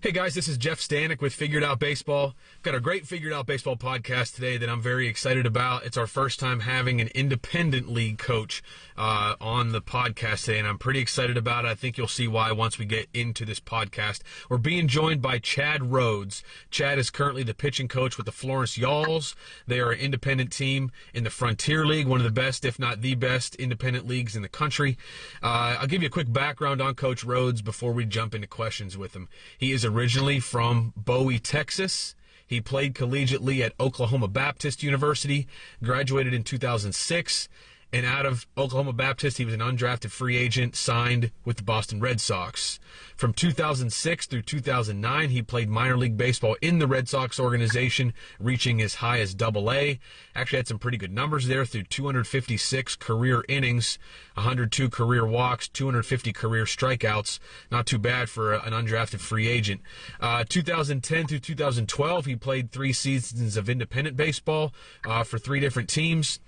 Hey guys, this is Jeff Stanek with Figured Out Baseball. Got a great Figured Out Baseball podcast today that I'm very excited about. It's our first time having an independent league coach on the podcast today, and I'm pretty excited about it. I think you'll see why once we get into this podcast. We're being joined by Chad Rhoades. Chad is currently the pitching coach with the Florence Y'alls. They are an independent team in the Frontier League, one of the best, if not the best, independent leagues in the country. I'll give you a quick background on Coach Rhoades before we jump into questions with him. He is originally from Bowie, Texas. He played collegiately at Oklahoma Baptist University, graduated in 2006, and out of Oklahoma Baptist, he was an undrafted free agent, signed with the Boston Red Sox. From 2006 through 2009, he played minor league baseball in the Red Sox organization, reaching as high as AA. Actually had some pretty good numbers there through 256 career innings, 102 career walks, 250 career strikeouts. Not too bad for an undrafted free agent. 2010 through 2012, he played 3 seasons of independent baseball for 3 different teams.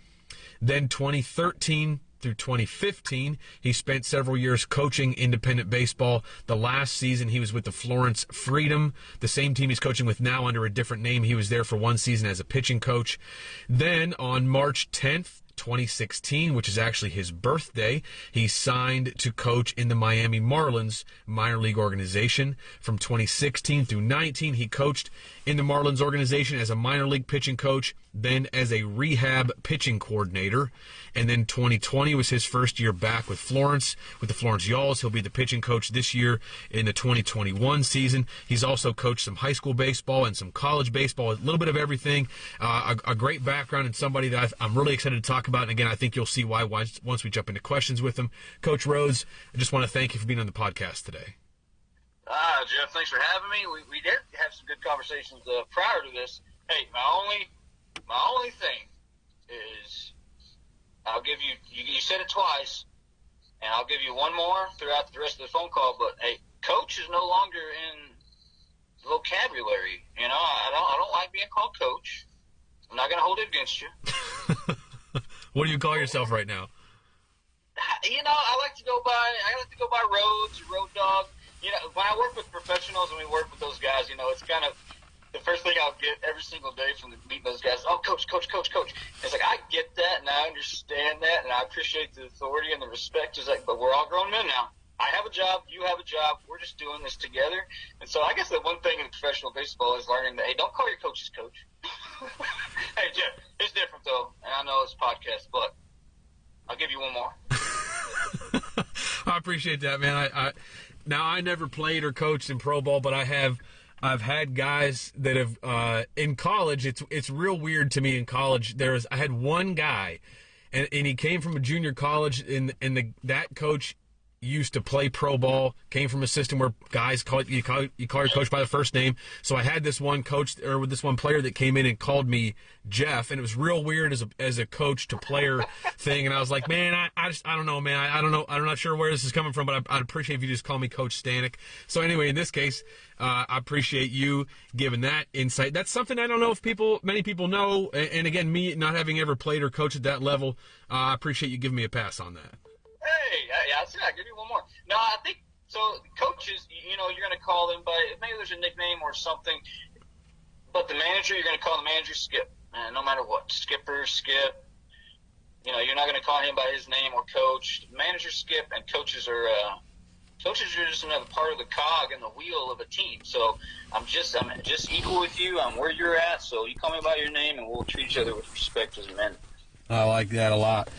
Then 2013 through 2015, he spent several years coaching independent baseball. The last season, he was with the Florence Freedom, the same team he's coaching with now under a different name. He was there for 1 season as a pitching coach. Then on March 10th, 2016, which is actually his birthday, he signed to coach in the Miami Marlins minor league organization. From 2016 through 19, he coached in the Marlins organization as a minor league pitching coach, then as a rehab pitching coordinator. And then 2020 was his first year back with Florence, with the Florence Y'alls. He'll be the pitching coach this year in the 2021 season. He's also coached some high school baseball and some college baseball, a little bit of everything. A great background and somebody that I'm really excited to talk about. And again, I think you'll see why once we jump into questions with him. Coach Rhoades, I just want to thank you for being on the podcast today. Jeff, thanks for having me. We did have some good conversations prior to this. Hey, my only thing is I'll give you said it twice, and I'll give you one more throughout the rest of the phone call, but hey, coach is no longer in the vocabulary. You know, I don't like being called coach. I'm not going to hold it against you. What do you call yourself right now? You know, I like to go by Rhodes, Road Dog. You know, when I work with professionals and we work with those guys, you know, it's kind of the first thing I'll get every single day from meeting those guys. Oh, coach. It's like, I get that and I understand that and I appreciate the authority and the respect. It's like, but we're all grown men now. I have a job, you have a job, we're just doing this together. And so I guess the one thing in professional baseball is learning that, hey, don't call your coaches coach. Hey, Jeff, it's different though, and I know it's a podcast, but I'll give you one more. I appreciate that, man. Now, I never played or coached in pro ball, but I've had guys that have in college. It's real weird to me in college. I had one guy, and he came from a junior college, and that coach used to play pro ball, came from a system where guys you call your coach by the first name. So I had this one coach or with this one player that came in and called me Jeff, and it was real weird as a coach to player thing. And I was like, man, I don't know, man. I don't know. I'm not sure where this is coming from, but I'd appreciate if you just call me Coach Stanek. So anyway, in this case, I appreciate you giving that insight. That's something I don't know if many people know. And again, me not having ever played or coached at that level, I appreciate you giving me a pass on that. Hey, I'll give you one more. No, I think so. Coaches, you know, you're going to call them by maybe there's a nickname or something, but the manager, you're going to call the manager Skip, no matter what. Skipper, Skip. You know, you're not going to call him by his name or coach. Manager, Skip, and coaches are just another part of the cog in the wheel of a team. So I'm just equal with you. I'm where you're at. So you call me by your name, and we'll treat each other with respect as men. I like that a lot.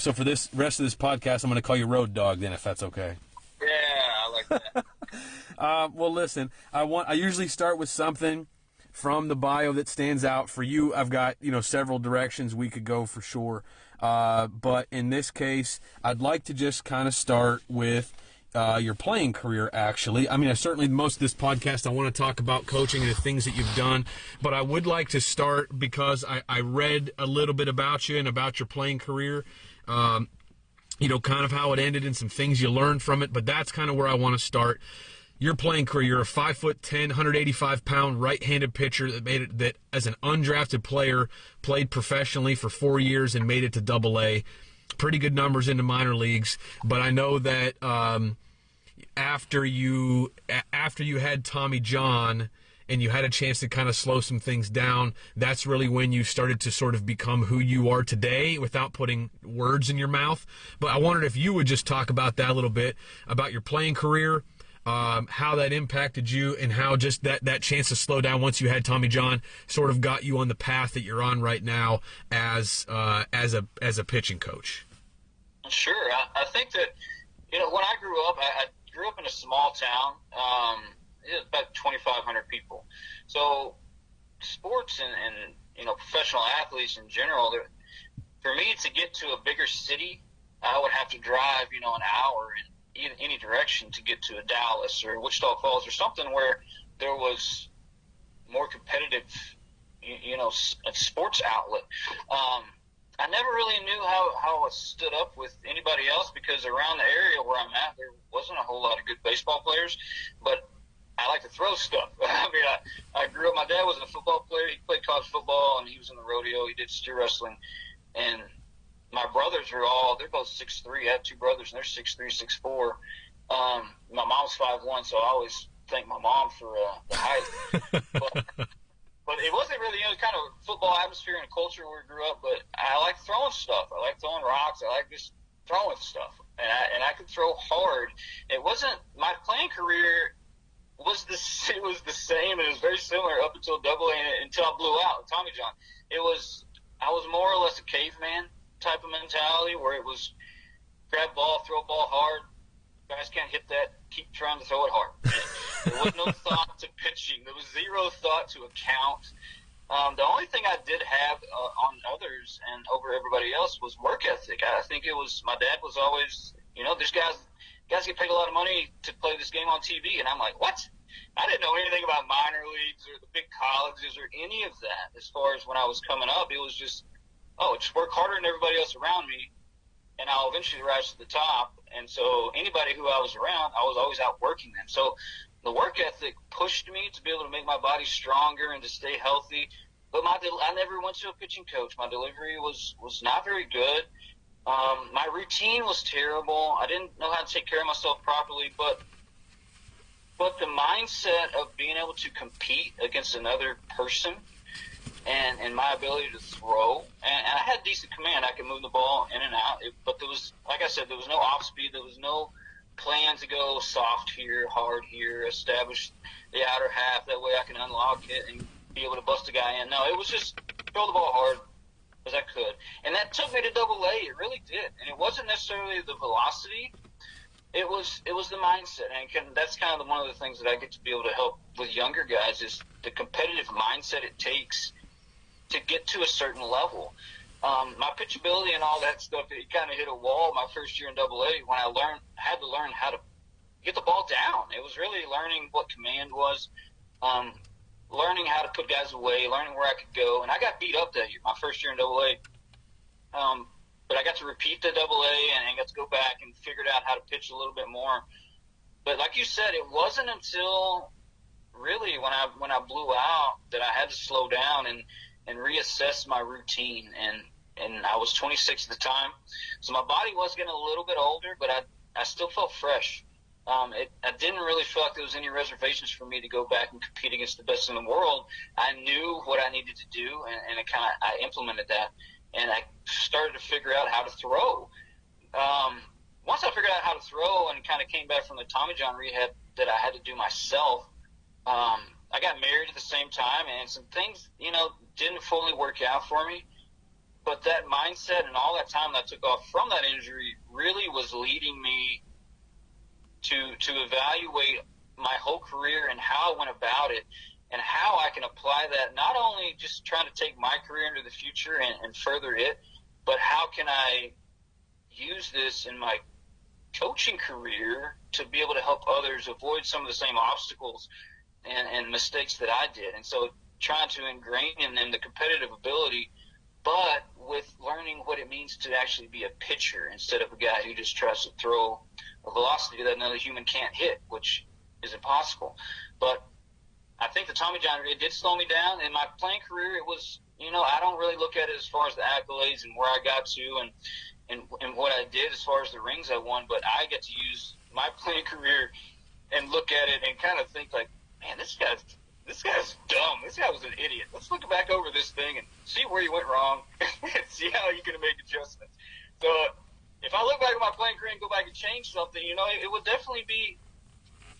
So for this rest of this podcast, I'm going to call you Road Dog then, if that's okay. Yeah, I like that. Well, listen, I usually start with something from the bio that stands out. For you, I've got, several directions we could go for sure. But in this case, I'd like to just kind of start with your playing career, actually. I mean, certainly most of this podcast, I want to talk about coaching and the things that you've done, but I would like to start because I read a little bit about you and about your playing career, kind of how it ended and some things you learned from it, but that's kind of where I want to start. Your playing career, you're a 5'10", 185-pound right-handed pitcher that as an undrafted player played professionally for 4 years and made it to AA. Pretty good numbers in the minor leagues, but I know that after you had Tommy John and you had a chance to kind of slow some things down, that's really when you started to sort of become who you are today, without putting words in your mouth. But I wondered if you would just talk about that a little bit, about your playing career, how that impacted you, and how just that chance to slow down once you had Tommy John sort of got you on the path that you're on right now as a pitching coach. Sure. I think that, when I grew up, I grew up in a small town. It was about 2,500 people. So sports and professional athletes in general, for me to get to a bigger city, I would have to drive, an hour in any direction to get to a Dallas or Wichita Falls or something where there was more competitive, a sports outlet. I never really knew how I stood up with anybody else, because around the area where I'm at, there wasn't a whole lot of good baseball players, but I like to throw stuff. I mean, I grew up, my dad was a football player. He played college football, and he was in the rodeo. He did steer wrestling. And my brothers they're both 6'3". I have two brothers, and they're 6'3", 6'4". My mom's 5'1", so I always thank my mom for the height. But it wasn't really kind of football atmosphere and culture where we grew up. But I like throwing stuff. I like throwing rocks. I like just throwing stuff. And I could throw hard. It wasn't – my playing career – it was the same, and it was very similar up until Double-A, until I blew out with Tommy John. I was more or less a caveman type of mentality, where it was grab ball, throw ball hard. Guys can't hit that. Keep trying to throw it hard. There was no thought to pitching. There was zero thought to a count. The only thing I did have on others and over everybody else was work ethic. I think it was, my dad was always, there's guys get paid a lot of money to play this game on TV. And I'm like, what? I didn't know anything about minor leagues or the big colleges or any of that. As far as when I was coming up, it was just work harder than everybody else around me, and I'll eventually rise to the top. And so anybody who I was around, I was always outworking them. So the work ethic pushed me to be able to make my body stronger and to stay healthy. But I never went to a pitching coach. My delivery was not very good. My routine was terrible. I didn't know how to take care of myself properly, but the mindset of being able to compete against another person and my ability to throw, and I had decent command. I could move the ball in and out, but there was, like I said, there was no off speed. There was no plan to go soft here, hard here, establish the outer half. That way I can unlock it and be able to bust a guy in. No, it was just throw the ball hard as I could. And that took me to Double-A. It really did. And it wasn't necessarily the velocity. It was the mindset. And that's kind of one of the things that I get to be able to help with younger guys, is the competitive mindset it takes to get to a certain level. My pitchability and all that stuff, it kind of hit a wall my first year in Double-A when I had to learn how to get the ball down. It was really learning what command was, learning how to put guys away, learning where I could go. And I got beat up that year, my first year in Double-A. But I got to repeat the Double-A and got to go back and figured out how to pitch a little bit more. But like you said, it wasn't until really when I blew out that I had to slow down and reassess my routine. And I was 26 at the time, so my body was getting a little bit older, but I still felt fresh. I didn't really feel like there was any reservations for me to go back and compete against the best in the world. I knew what I needed to do, and I implemented that. And I started to figure out how to throw. Once I figured out how to throw and kind of came back from the Tommy John rehab that I had to do myself, I got married at the same time, and some things, didn't fully work out for me. But that mindset and all that time that I took off from that injury really was leading me to evaluate my whole career and how I went about it, and how I can apply that, not only just trying to take my career into the future and further it, but how can I use this in my coaching career to be able to help others avoid some of the same obstacles and mistakes that I did. And so trying to ingrain in them the competitive ability, but with learning what it means to actually be a pitcher instead of a guy who just tries to throw a velocity that another human can't hit, which is impossible. But I think the Tommy John, it did slow me down. In my playing career, it was, I don't really look at it as far as the accolades and where I got to and what I did as far as the rings I won, but I get to use my playing career and look at it and kind of think like, man, this guy's dumb. This guy was an idiot. Let's look back over this thing and see where you went wrong and see how you can make adjustments. So if I look back at my playing career and go back and change something, it would definitely be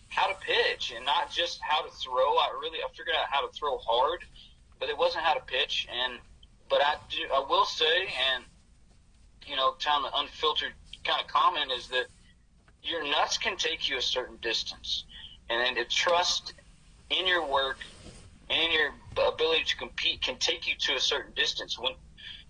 how to pitch and not just how to throw. I figured out how to throw hard, but it wasn't how to pitch. But I will say, and kind of unfiltered kind of comment is that your nuts can take you a certain distance, and then the trust in your work and in your ability to compete can take you to a certain distance.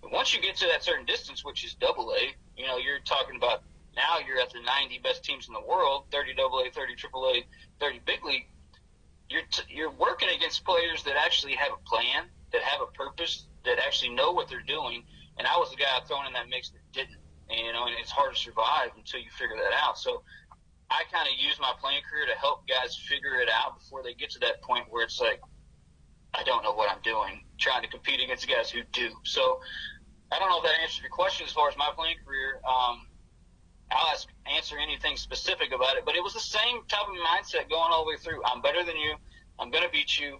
Once you get to that certain distance, which is AA, you're talking about now you're at the 90 best teams in the world, 30 AA, 30 AAA, 30 big league. You're working against players that actually have a plan, that have a purpose, that actually know what they're doing. And I was the guy thrown in that mix that didn't, and it's hard to survive until you figure that out. So I kind of use my playing career to help guys figure it out before they get to that point where it's like, I don't know what I'm doing, trying to compete against guys who do. So I don't know if that answers your question as far as my playing career. I'll answer anything specific about it, but it was the same type of mindset going all the way through. I'm better than you. I'm going to beat you.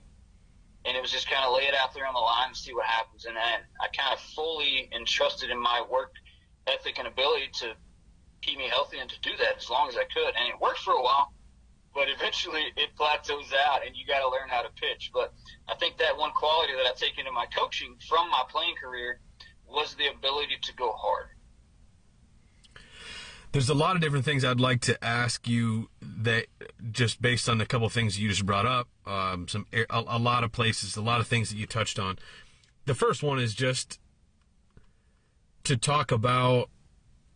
And it was just kind of lay it out there on the line and see what happens. And then I kind of fully entrusted in my work ethic and ability to keep me healthy and to do that as long as I could. And it worked for a while, but eventually it plateaus out and you got to learn how to pitch. But I think that one quality that I take into my coaching from my playing career was the ability to go hard. There's a lot of different things I'd like to ask you that just based on a couple of things you just brought up, a lot of places, a lot of things that you touched on. The first one is just to talk about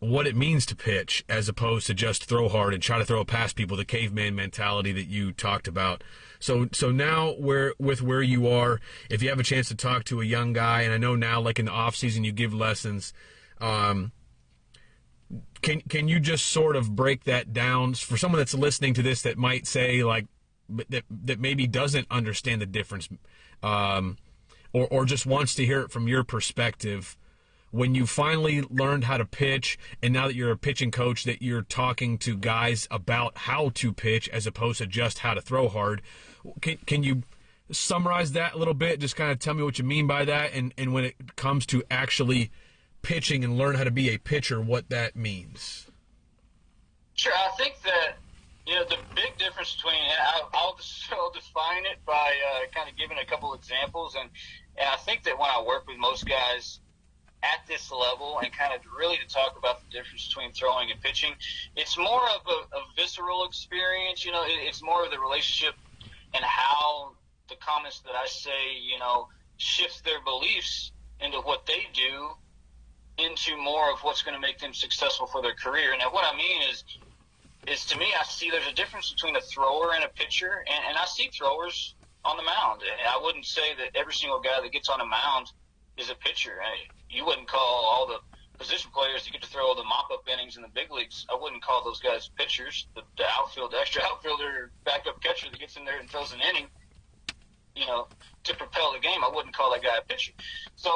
what it means to pitch as opposed to just throw hard and try to throw it past people, the caveman mentality that you talked about. So now where you are, if you have a chance to talk to a young guy, and I know now like in the off season you give lessons, Can you just sort of break that down for someone that's listening to this that might say like that maybe doesn't understand the difference, or just wants to hear it from your perspective? When you finally learned how to pitch, and now that you're a pitching coach, that you're talking to guys about how to pitch as opposed to just how to throw hard, can you summarize that a little bit? Just kind of tell me what you mean by that, and when it comes to actually pitching and learn how to be a pitcher, what that means. Sure. I think that, the big difference between, and I'll define it by kind of giving a couple examples. And I think that when I work with most guys at this level and kind of really to talk about the difference between throwing and pitching, it's more of a visceral experience. It's more of the relationship and how the comments that I say, shifts their beliefs into what they do into more of what's going to make them successful for their career. And what I mean is to me, I see there's a difference between a thrower and a pitcher, and I see throwers on the mound. And I wouldn't say that every single guy that gets on a mound is a pitcher. You wouldn't call all the position players that get to throw the mop-up innings in the big leagues, I wouldn't call those guys pitchers. The extra outfielder, backup catcher that gets in there and throws an inning, to propel the game, I wouldn't call that guy a pitcher. So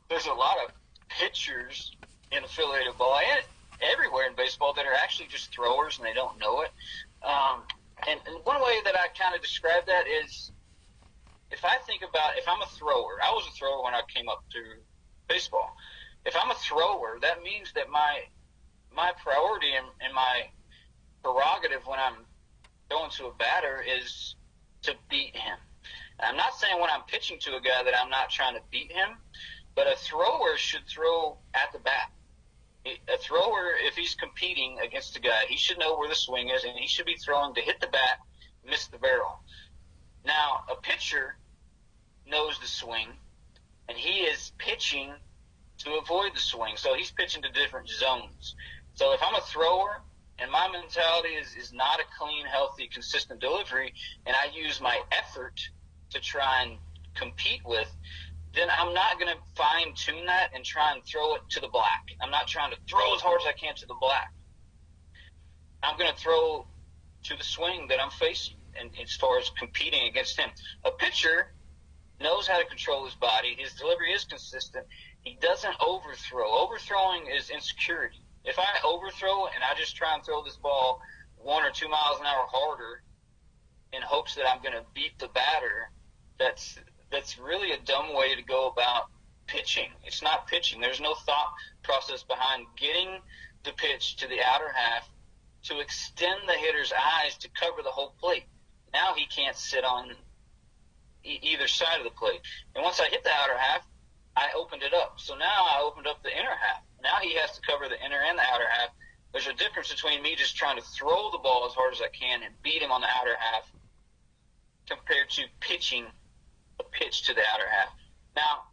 there's a lot of pitchers in affiliated ball and everywhere in baseball that are actually just throwers and they don't know it. And one way that I kind of describe that is if I'm a thrower, I was a thrower when I came up to baseball. If I'm a thrower, that means that my priority and my prerogative when I'm going to a batter is to beat him. And I'm not saying when I'm pitching to a guy that I'm not trying to beat him, but a thrower should throw at the bat. A thrower, if he's competing against a guy, he should know where the swing is, and he should be throwing to hit the bat, miss the barrel. Now, a pitcher knows the swing, and he is pitching to avoid the swing. So he's pitching to different zones. So if I'm a thrower and my mentality is not a clean, healthy, consistent delivery, and I use my effort to try and compete with, then I'm not going to fine-tune that and try and throw it to the black. I'm not trying to throw as hard as I can to the black. I'm going to throw to the swing that I'm facing, and as far as competing against him. A pitcher knows how to control his body. His delivery is consistent. He doesn't overthrow. Overthrowing is insecurity. If I overthrow and I just try and throw this ball 1 or 2 miles an hour harder in hopes that I'm going to beat the batter, that's really a dumb way to go about pitching. It's not pitching. There's no thought process behind getting the pitch to the outer half to extend the hitter's eyes to cover the whole plate. Now he can't sit on either side of the plate. And once I hit the outer half, I opened it up. So now I opened up the inner half. Now he has to cover the inner and the outer half. There's a difference between me just trying to throw the ball as hard as I can and beat him on the outer half compared to pitching a pitch to the outer half. Now,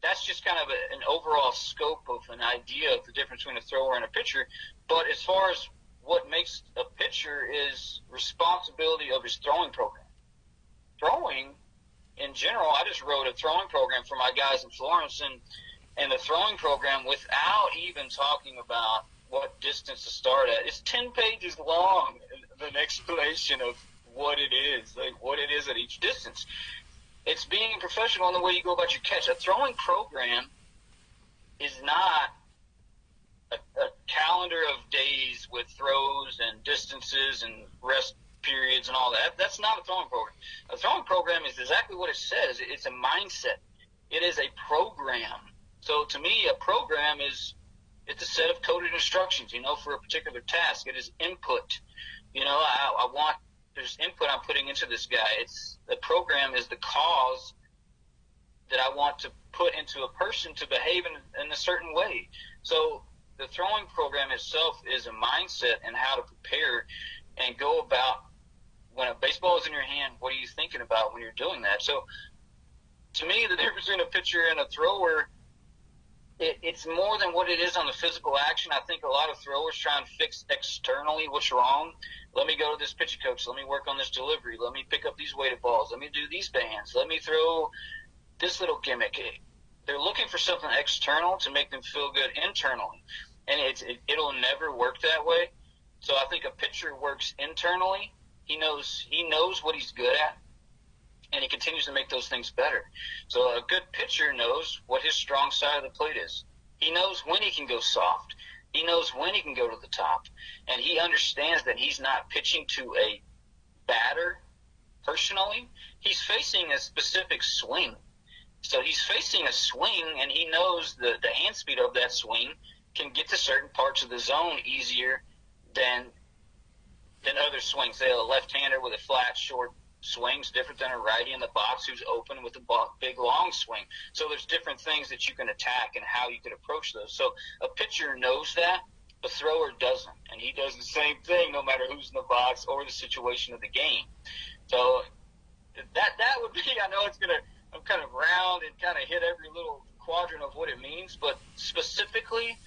that's just kind of an overall scope of an idea of the difference between a thrower and a pitcher. But as far as what makes a pitcher is responsibility of his throwing program. Throwing, in general, I just wrote a throwing program for my guys in Florence, and the throwing program, without even talking about what distance to start at, it's 10 pages long, an explanation of what it is, like what it is at each distance. It's being professional in the way you go about your catch. A throwing program is not a calendar of days with throws and distances and rest periods and all that. That's not a throwing program. A throwing program is exactly what it says. It's a mindset. It is a program. So to me, a program it's a set of coded instructions, for a particular task. It is input. I want, there's input I'm putting into this guy. The program is the cause that I want to put into a person to behave in a certain way. So the throwing program itself is a mindset and how to prepare and go about. When a baseball is in your hand, what are you thinking about when you're doing that? So to me, the difference between a pitcher and a thrower, it's more than what it is on the physical action. I think a lot of throwers try and fix externally what's wrong. Let me go to this pitching coach. Let me work on this delivery. Let me pick up these weighted balls. Let me do these bands. Let me throw this little gimmick. They're looking for something external to make them feel good internally, and it'll never work that way. So I think a pitcher works internally. He knows what he's good at, and he continues to make those things better. So a good pitcher knows what his strong side of the plate is. He knows when he can go soft. He knows when he can go to the top, and he understands that he's not pitching to a batter personally. He's facing a specific swing. So he's facing a swing, and he knows the hand speed of that swing can get to certain parts of the zone easier than other swings. Say a left-hander with a flat, short swing's different than a righty in the box who's open with a big, long swing. So there's different things that you can attack and how you can approach those. So a pitcher knows that. A thrower doesn't, and he does the same thing no matter who's in the box or the situation of the game. So that would be, I know I'm kind of round and kind of hit every little quadrant of what it means, but specifically,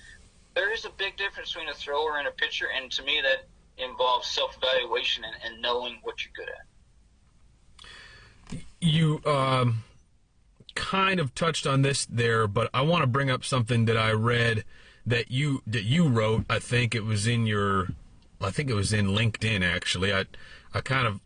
there is a big difference between a thrower and a pitcher, and to me that involves self-evaluation and knowing what you're good at. You kind of touched on this there, but I want to bring up something that I read that you wrote. I think it was in LinkedIn, actually. I kind of,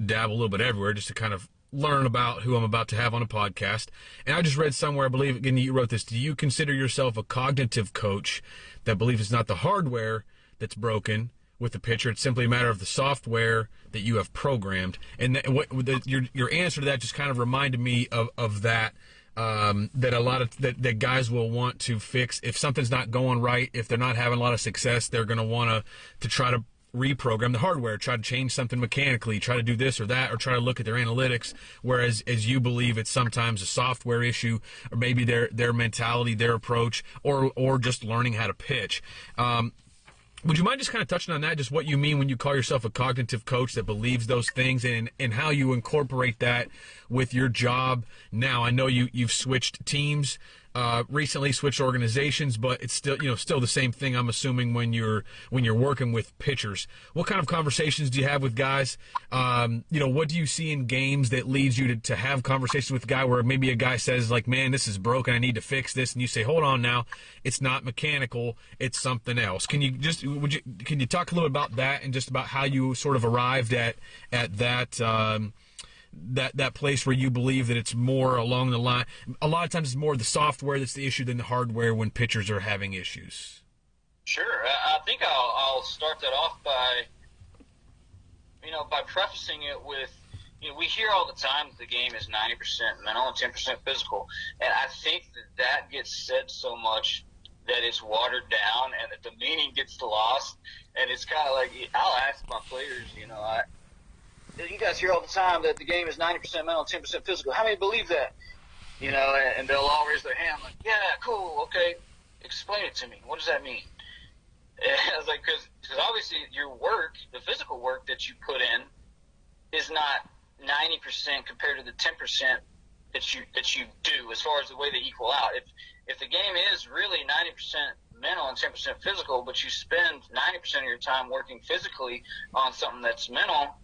dab a little bit everywhere just to kind of learn about who I'm about to have on a podcast. And I just read somewhere, I believe, again, you wrote this: do you consider yourself a cognitive coach that believes it's not the hardware that's broken with the pitcher, it's simply a matter of the software that you have programmed? And your answer to that just kind of reminded me of that, that a lot of that guys will want to fix. If something's not going right, if they're not having a lot of success, they're going to want to try to reprogram the hardware, try to change something mechanically, try to do this or that, or try to look at their analytics, whereas as you believe it's sometimes a software issue, or maybe their mentality, their approach, or just learning how to pitch. Would you mind just kind of touching on that, just what you mean when you call yourself a cognitive coach that believes those things, and how you incorporate that with your job now? I know you've switched teams recently, switched organizations, but it's still still the same thing, I'm assuming, when you're working with pitchers. What kind of conversations do you have with guys? What do you see in games that leads you to have conversations with a guy where maybe a guy says, like, man, this is broken, I need to fix this, and you say, hold on now, it's not mechanical, it's something else. Can you talk a little about that, and just about how you sort of arrived at that that place where you believe that it's more along the line? A lot of times it's more the software that's the issue than the hardware when pitchers are having issues. Sure. I think I'll start that off by by prefacing it with, we hear all the time that the game is 90% mental and 10% physical. And I think that gets said so much that it's watered down and that the meaning gets lost. And it's kind of like, I'll ask my players, you guys hear all the time that the game is 90% mental and 10% physical. How many believe that? And they'll all raise their hand like, yeah, cool, okay. Explain it to me. What does that mean? And I was like, because obviously your work, the physical work that you put in, is not 90% compared to the 10% that you do as far as the way they equal out. If the game is really 90% mental and 10% physical, but you spend 90% of your time working physically on something that's mental,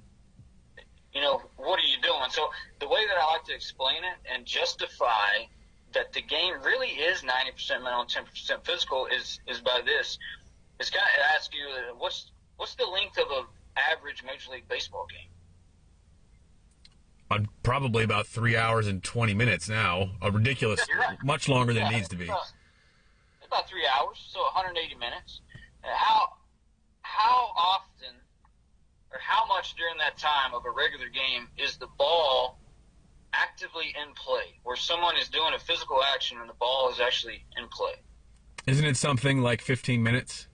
what are you doing? So the way that I like to explain it and justify that the game really is 90% mental and 10% physical is by this. It's kind of ask you, what's the length of an average Major League Baseball game? Probably about 3 hours and 20 minutes now. A ridiculous, right. Much longer than it needs to be. About 3 hours, so 180 minutes. How often or how much during that time of a regular game is the ball actively in play, where someone is doing a physical action and the ball is actually in play? Isn't it something like 15 minutes?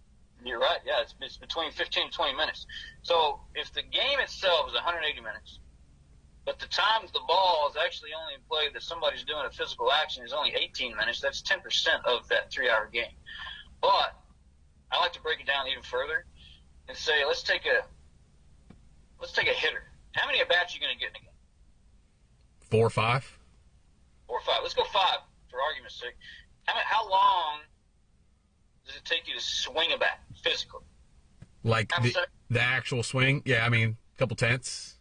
You're right, yeah. It's between 15 and 20 minutes. So if the game itself is 180 minutes, but the time the ball is actually only in play that somebody's doing a physical action is only 18 minutes, that's 10% of that 3-hour game. But I like to break it down even further and say, let's take a hitter. How many at-bats are you going to get in a game? 4 or 5? 4 or 5. Let's go 5 for argument's sake. How long does it take you to swing a bat physically? Like the actual swing? Yeah, a couple tenths.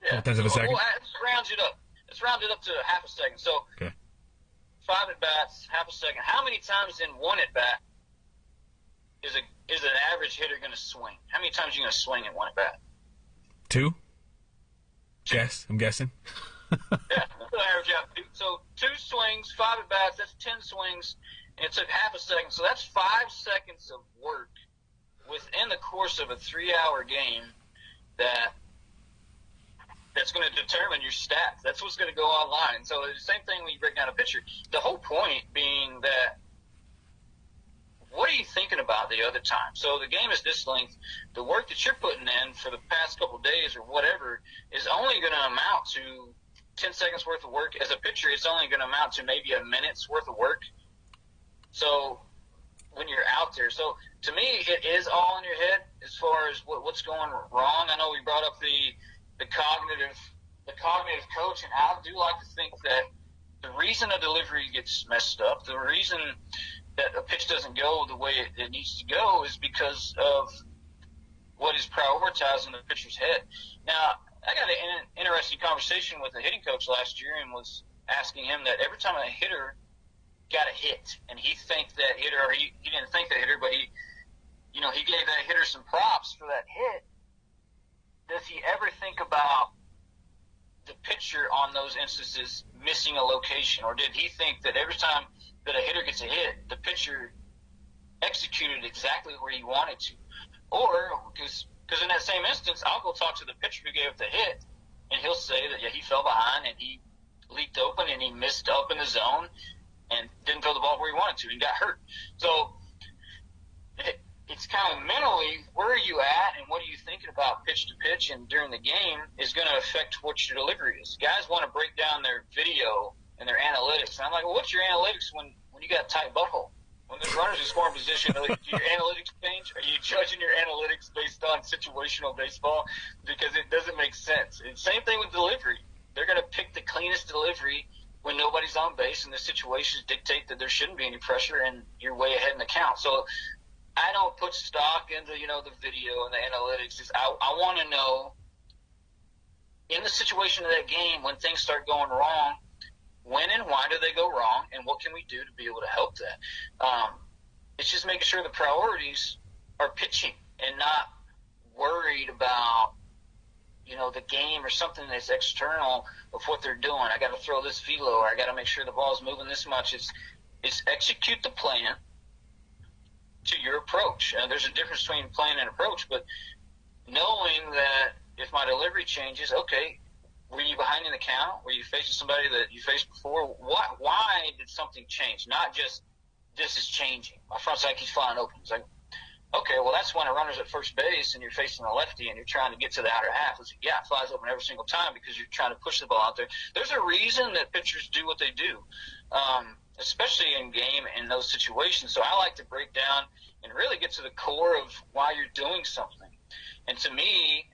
Yeah. Couple tenths of a second. Well, let's round it up. Let's round it up to half a second. So, okay. 5 at-bats, half a second. How many times in one at-bat is an average hitter going to swing? How many times are you going to swing in one at-bat? 2? Guess. I'm guessing. Yeah, that's the average out. So 2 swings, 5 at-bats, that's 10 swings, and it took half a second. So that's 5 seconds of work within the course of a 3-hour game that's going to determine your stats. That's what's going to go online. So the same thing when you break down a pitcher. The whole point being that, what are you thinking about the other time? So the game is this length. The work that you're putting in for the past couple of days or whatever is only going to amount to 10 seconds worth of work. As a pitcher, it's only going to amount to maybe a minute's worth of work. So when you're out there, so to me, it is all in your head as far as what's going wrong. I know we brought up the cognitive coach, and I do like to think that the reason a delivery gets messed up, the reason that a pitch doesn't go the way it needs to go, is because of what is prioritized in the pitcher's head. Now, I got an interesting conversation with a hitting coach last year and was asking him that every time a hitter got a hit, and he didn't think that hitter, but he gave that hitter some props for that hit, does he ever think about the pitcher on those instances missing a location? Or did he think that every time that a hitter gets a hit, the pitcher executed exactly where he wanted to? Or, because in that same instance, I'll go talk to the pitcher who gave the hit, and he'll say that, yeah, he fell behind, and he leaked open, and he missed up in the zone, and didn't throw the ball where he wanted to, and got hurt. So it's kind of mentally, where are you at and what are you thinking about pitch to pitch and during the game is going to affect what your delivery is. Guys want to break down their video and their analytics. And I'm like, well, what's your analytics when you got a tight butthole? When there's runners in scoring position, do your analytics change? Are you judging your analytics based on situational baseball? Because it doesn't make sense. And same thing with delivery. They're going to pick the cleanest delivery when nobody's on base and the situations dictate that there shouldn't be any pressure and you're way ahead in the count. So I don't put stock into, the video and the analytics. I want to know, in the situation of that game, when things start going wrong, when and why do they go wrong, and what can we do to be able to help that? It's just making sure the priorities are pitching and not worried about, the game or something that's external of what they're doing. I got to throw this velo, or I got to make sure the ball's moving this much. It's execute the plan to your approach. There's a difference between plan and approach, but knowing that if my delivery changes, okay, were you behind in the count? Were you facing somebody that you faced before? Why did something change? Not just this is changing. My front side keeps flying open. It's like, okay, well, that's when a runner's at first base and you're facing a lefty and you're trying to get to the outer half. It's like, yeah, it flies open every single time because you're trying to push the ball out there. There's a reason that pitchers do what they do, especially in game in those situations. So I like to break down and really get to the core of why you're doing something. And to me,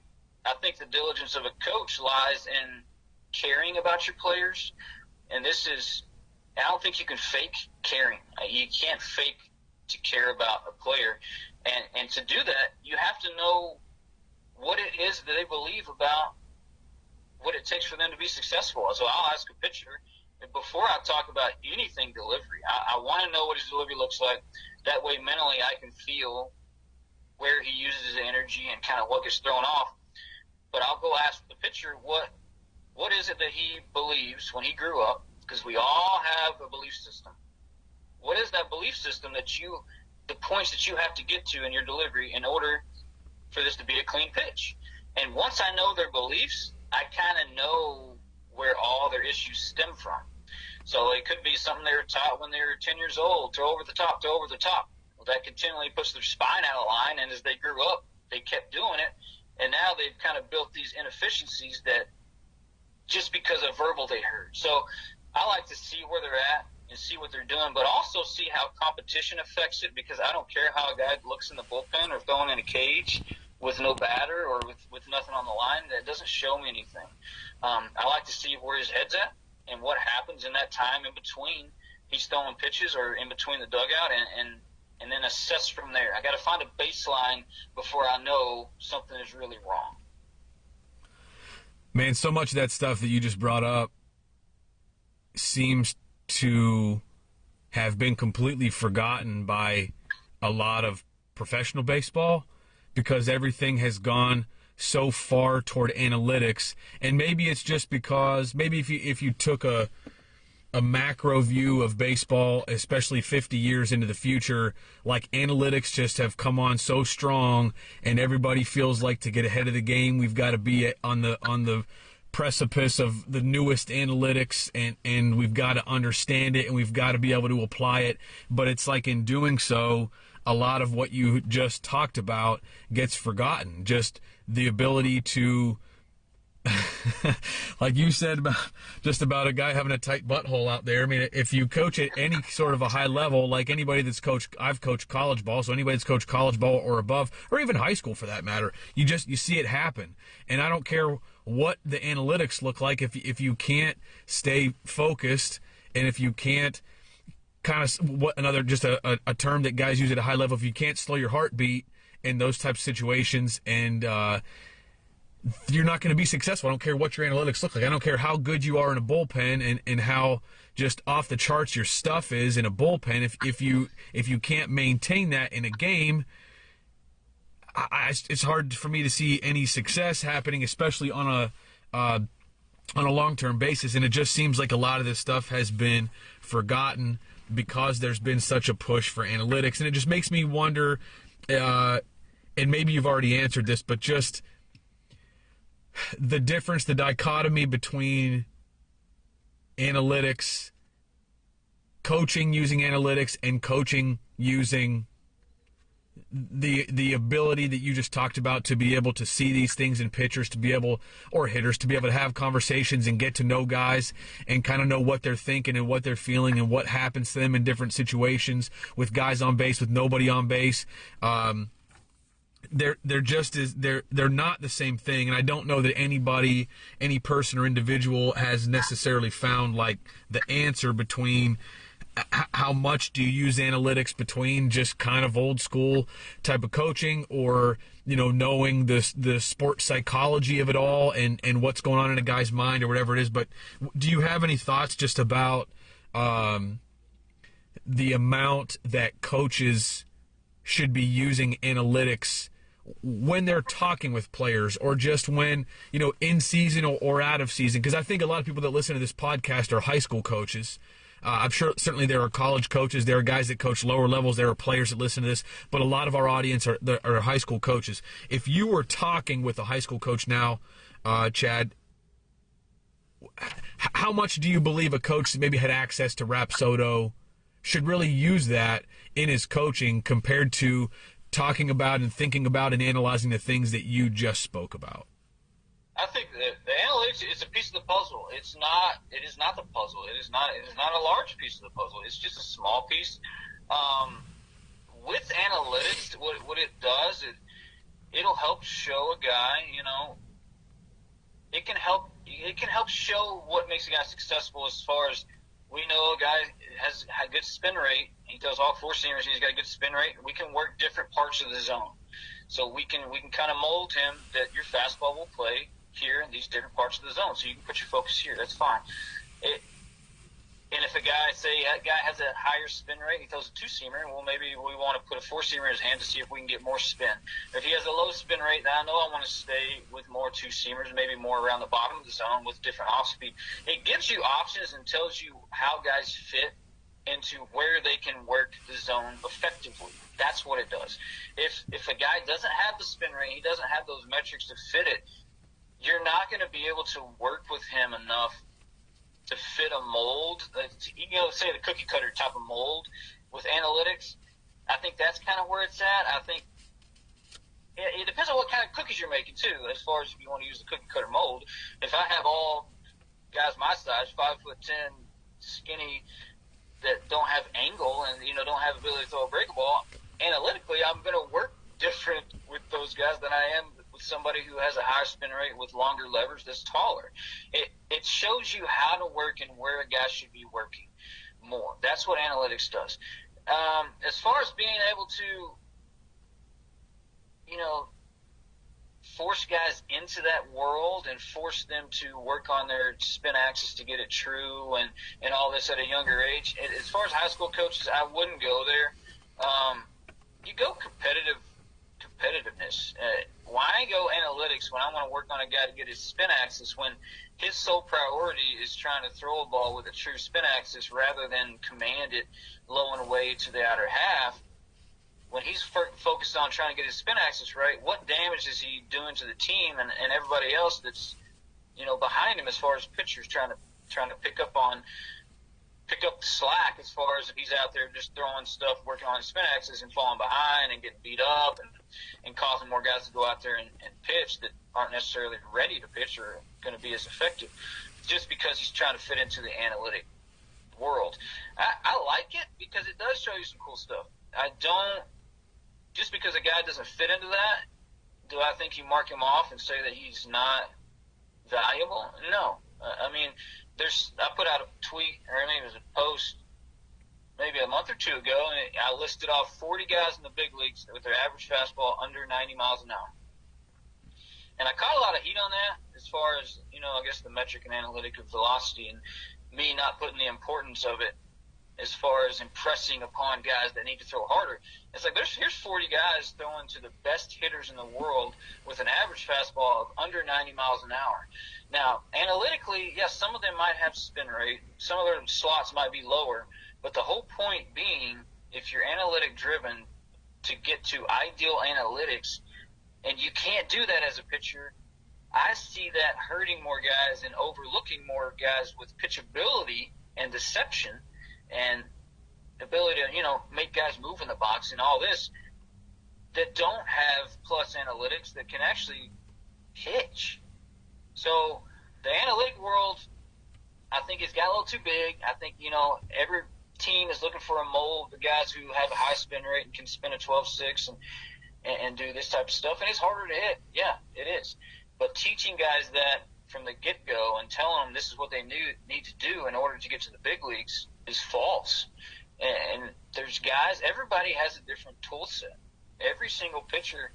I think the diligence of a coach lies in caring about your players. And this is, I don't think you can fake caring. You can't fake to care about a player. And to do that, you have to know what it is that they believe about what it takes for them to be successful. So I'll ask a pitcher, before I talk about anything delivery, I want to know what his delivery looks like. That way, mentally, I can feel where he uses his energy and kind of what gets thrown off. But I'll go ask the pitcher, what is it that he believes when he grew up? Because we all have a belief system. What is that belief system the points that you have to get to in your delivery in order for this to be a clean pitch? And once I know their beliefs, I kind of know where all their issues stem from. So it could be something they were taught when they were 10 years old, throw over the top. Well, that continually puts their spine out of line, and as they grew up, they kept doing it, and now they've kind of built these inefficiencies that just because of verbal they heard. So I like to see where they're at and see what they're doing, but also see how competition affects it, because I don't care how a guy looks in the bullpen or throwing in a cage with no batter or with nothing on the line. That doesn't show me anything. I like to see where his head's at and what happens in that time in between he's throwing pitches or in between the dugout, and then assess from there. I got to find a baseline before I know something is really wrong. Man, so much of that stuff that you just brought up seems to have been completely forgotten by a lot of professional baseball, because everything has gone so far toward analytics. And maybe it's just because maybe if you took a macro view of baseball, especially 50 years into the future, like analytics just have come on so strong, and everybody feels like to get ahead of the game, we've got to be on the precipice of the newest analytics, and we've got to understand it, and we've got to be able to apply it. But it's like in doing so, a lot of what you just talked about gets forgotten. Just the ability to, like you said about a guy having a tight butthole out there. I mean, if you coach at any sort of a high level, like anybody that's coached, I've coached college ball, so anybody that's coached college ball or above, or even high school for that matter, you see it happen. And I don't care what the analytics look like if you can't stay focused, and if you can't kind of just a term that guys use at a high level, if you can't slow your heartbeat in those types of situations, and you're not going to be successful. I don't care what your analytics look like. I don't care how good you are in a bullpen and how just off the charts your stuff is in a bullpen. If you can't maintain that in a game, it's hard for me to see any success happening, especially on a long-term basis. And it just seems like a lot of this stuff has been forgotten because there's been such a push for analytics. And it just makes me wonder, and maybe you've already answered this, but just the difference, the dichotomy between analytics, coaching using analytics, and coaching using the ability that you just talked about to be able to see these things in pitchers, or hitters, to be able to have conversations and get to know guys and kind of know what they're thinking and what they're feeling and what happens to them in different situations with guys on base, with nobody on base. They're not the same thing, and I don't know that any person or individual has necessarily found like the answer between how much do you use analytics between just kind of old school type of coaching, or knowing the sport psychology of it all and what's going on in a guy's mind or whatever it is. But do you have any thoughts just about the amount that coaches should be using analytics when they're talking with players, or just when, in season or out of season? Because I think a lot of people that listen to this podcast are high school coaches. I'm sure certainly there are college coaches, there are guys that coach lower levels, there are players that listen to this, but a lot of our audience are high school coaches. If you were talking with a high school coach now, Chad, how much do you believe a coach that maybe had access to Rapsodo should really use that in his coaching compared to talking about and thinking about and analyzing the things that you just spoke about? I think the analytics is a piece of the puzzle. It is not the puzzle. It is not a large piece of the puzzle. It's just a small piece. With analytics, what it does, it'll help show a guy, it can help show what makes a guy successful. As far as we know, a guy has a good spin rate. He does all four seamers. He's got a good spin rate. We can work different parts of the zone, so we can kind of mold him that your fastball will play here in these different parts of the zone. So you can put your focus here. That's fine. And if a guy, say that guy has a higher spin rate, he throws a two-seamer, well, maybe we want to put a four-seamer in his hand to see if we can get more spin. If he has a low spin rate, then I know I want to stay with more two-seamers, maybe more around the bottom of the zone with different off-speed. It gives you options and tells you how guys fit into where they can work the zone effectively. That's what it does. If a guy doesn't have the spin rate, he doesn't have those metrics to fit it, you're not going to be able to work with him enough to fit a mold, say the cookie cutter type of mold with analytics. I think that's kind of where it's at. I think it depends on what kind of cookies you're making too, as far as if you want to use the cookie cutter mold. If I have all guys my size, 5'10", skinny, that don't have angle and don't have ability to throw a breaker ball, analytically I'm going to work different with those guys than I am with somebody who has a higher spin rate with longer levers that's taller. It shows you how to work and where a guy should be working more. That's what analytics does. As far as being able to, force guys into that world and force them to work on their spin axis to get it true and all this at a younger age, as far as high school coaches, I wouldn't go there. You go competitiveness. Why go analytics when I want to work on a guy to get his spin axis when his sole priority is trying to throw a ball with a true spin axis rather than command it low and away to the outer half? When he's focused on trying to get his spin axis right, what damage is he doing to the team and everybody else that's behind him as far as pitchers trying to pick up the slack as far as if he's out there just throwing stuff, working on his spin axis and falling behind and getting beat up and causing more guys to go out there and pitch that aren't necessarily ready to pitch or going to be as effective just because he's trying to fit into the analytic world. I like it because it does show you some cool stuff. I don't, just because a guy doesn't fit into that, do I think you mark him off and say that he's not valuable? No. I put out a tweet, or maybe it was a post, maybe a month or two ago, and I listed off 40 guys in the big leagues with their average fastball under 90 miles an hour. And I caught a lot of heat on that as far as, I guess the metric and analytic of velocity and me not putting the importance of it as far as impressing upon guys that need to throw harder. It's like here's 40 guys throwing to the best hitters in the world with an average fastball of under 90 miles an hour. Now, analytically, yes, some of them might have spin rate. Some of their slots might be lower. But the whole point being, if you're analytic driven to get to ideal analytics, and you can't do that as a pitcher, I see that hurting more guys and overlooking more guys with pitchability and deception and ability to, make guys move in the box and all this that don't have plus analytics that can actually pitch. So the analytic world, I think it's got a little too big. I think, every team is looking for a mold of guys who have a high spin rate and can spin a 12-6 and do this type of stuff. And it's harder to hit. Yeah, it is. But teaching guys that from the get-go and telling them this is what they need to do in order to get to the big leagues is false. And there's guys, everybody has a different tool set. Every single pitcher,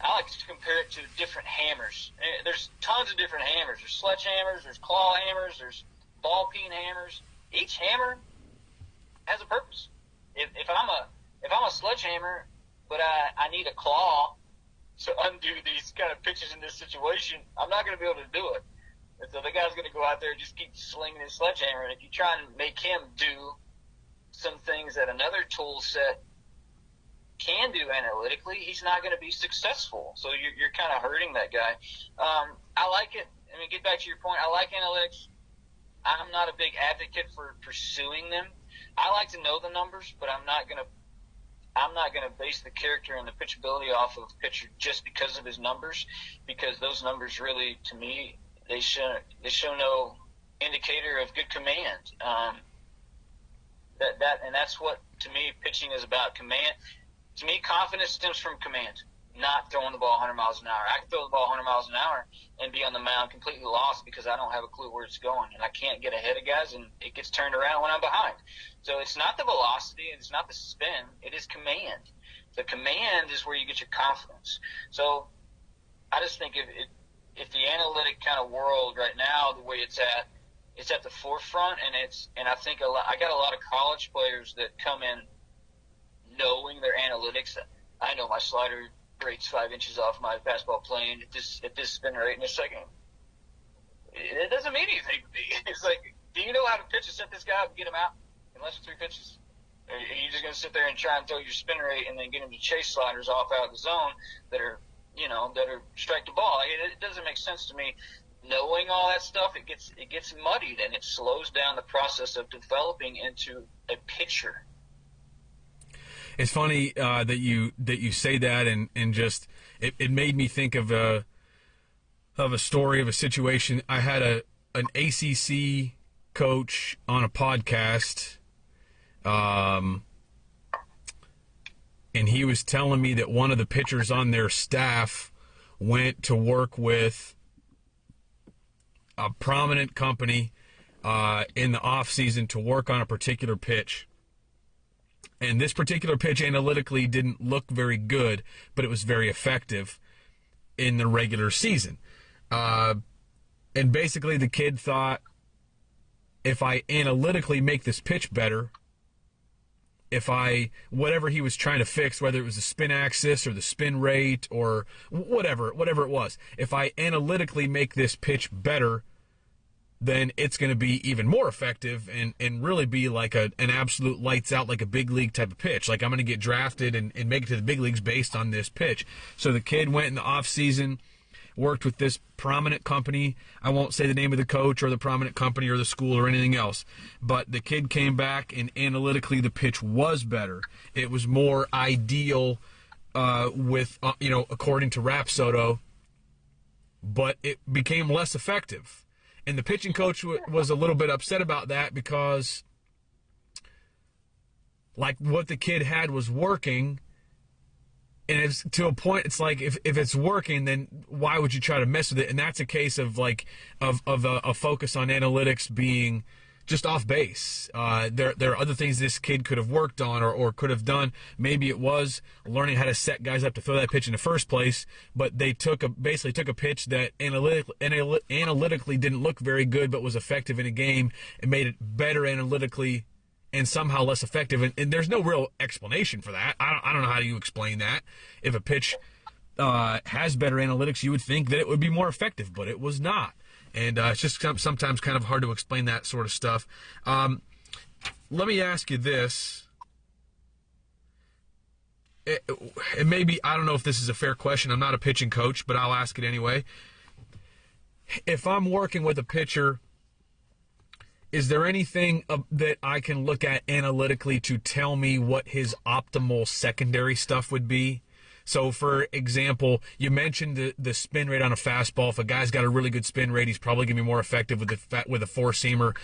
I like to compare it to different hammers. There's tons of different hammers. There's sledgehammers, there's claw hammers, there's ball peen hammers. Each hammer has a purpose. If I'm a sledgehammer, but I need a claw to undo these kind of pitches in this situation, I'm not going to be able to do it. And so the guy's going to go out there and just keep slinging his sledgehammer. And if you try and make him do some things that another tool set can do analytically, he's not going to be successful. So you're kind of hurting that guy. I like it. I mean, get back to your point. I like analytics. I'm not a big advocate for pursuing them. I like to know the numbers, but I'm not going to base the character and the pitchability off of a pitcher just because of his numbers, because those numbers really, to me, they show no indicator of good command. And that's what, to me, pitching is about. Command. To me, confidence stems from command, not throwing the ball 100 miles an hour. I can throw the ball 100 miles an hour and be on the mound completely lost because I don't have a clue where it's going, and I can't get ahead of guys, and it gets turned around when I'm behind. So it's not the velocity, it's not the spin, it is command. The command is where you get your confidence. So I just think if the analytic kind of world right now, the way it's at the forefront, and I think I got a lot of college players that come in knowing their analytics. I know my slider rates 5 inches off my fastball plane at this spin rate in a second. It doesn't mean anything to me. It's like, do you know how to pitch to set this guy up and get him out in less than 3 pitches? Are you just going to sit there and try and throw your spin rate and then get him to chase sliders off out of the zone that are strike the ball? It doesn't make sense to me. Knowing all that stuff, it gets muddied, and it slows down the process of developing into a pitcher. It's funny that you say that, and just it made me think of a story of a situation. I had an ACC coach on a podcast, and he was telling me that one of the pitchers on their staff went to work with a prominent company in the off season to work on a particular pitch. And this particular pitch analytically didn't look very good, but it was very effective in the regular season. And basically the kid thought, if I analytically make this pitch better, whatever he was trying to fix, whether it was the spin axis or the spin rate or whatever it was, if I analytically make this pitch better, then it's going to be even more effective and really be like an absolute lights out, like a big league type of pitch. Like I'm going to get drafted and make it to the big leagues based on this pitch. So the kid went in the off season, worked with this prominent company. I won't say the name of the coach or the prominent company or the school or anything else, but the kid came back and analytically the pitch was better. It was more ideal according to Rapsodo, but it became less effective. And the pitching coach was a little bit upset about that because, like, what the kid had was working, and it's to a point. It's like if it's working, then why would you try to mess with it? And that's a case of a focus on analytics being just off base. There are other things this kid could have worked on or could have done. Maybe it was learning how to set guys up to throw that pitch in the first place, but they basically took a pitch that analytically didn't look very good but was effective in a game and made it better analytically and somehow less effective. And there's no real explanation for that. I don't know how you explain that. If a pitch has better analytics, you would think that it would be more effective, but it was not. And it's just sometimes kind of hard to explain that sort of stuff. Let me ask you this. It may be, I don't know if this is a fair question. I'm not a pitching coach, but I'll ask it anyway. If I'm working with a pitcher, is there anything that I can look at analytically to tell me what his optimal secondary stuff would be? So, for example, you mentioned the spin rate on a fastball. If a guy's got a really good spin rate, he's probably going to be more effective with a four-seamer.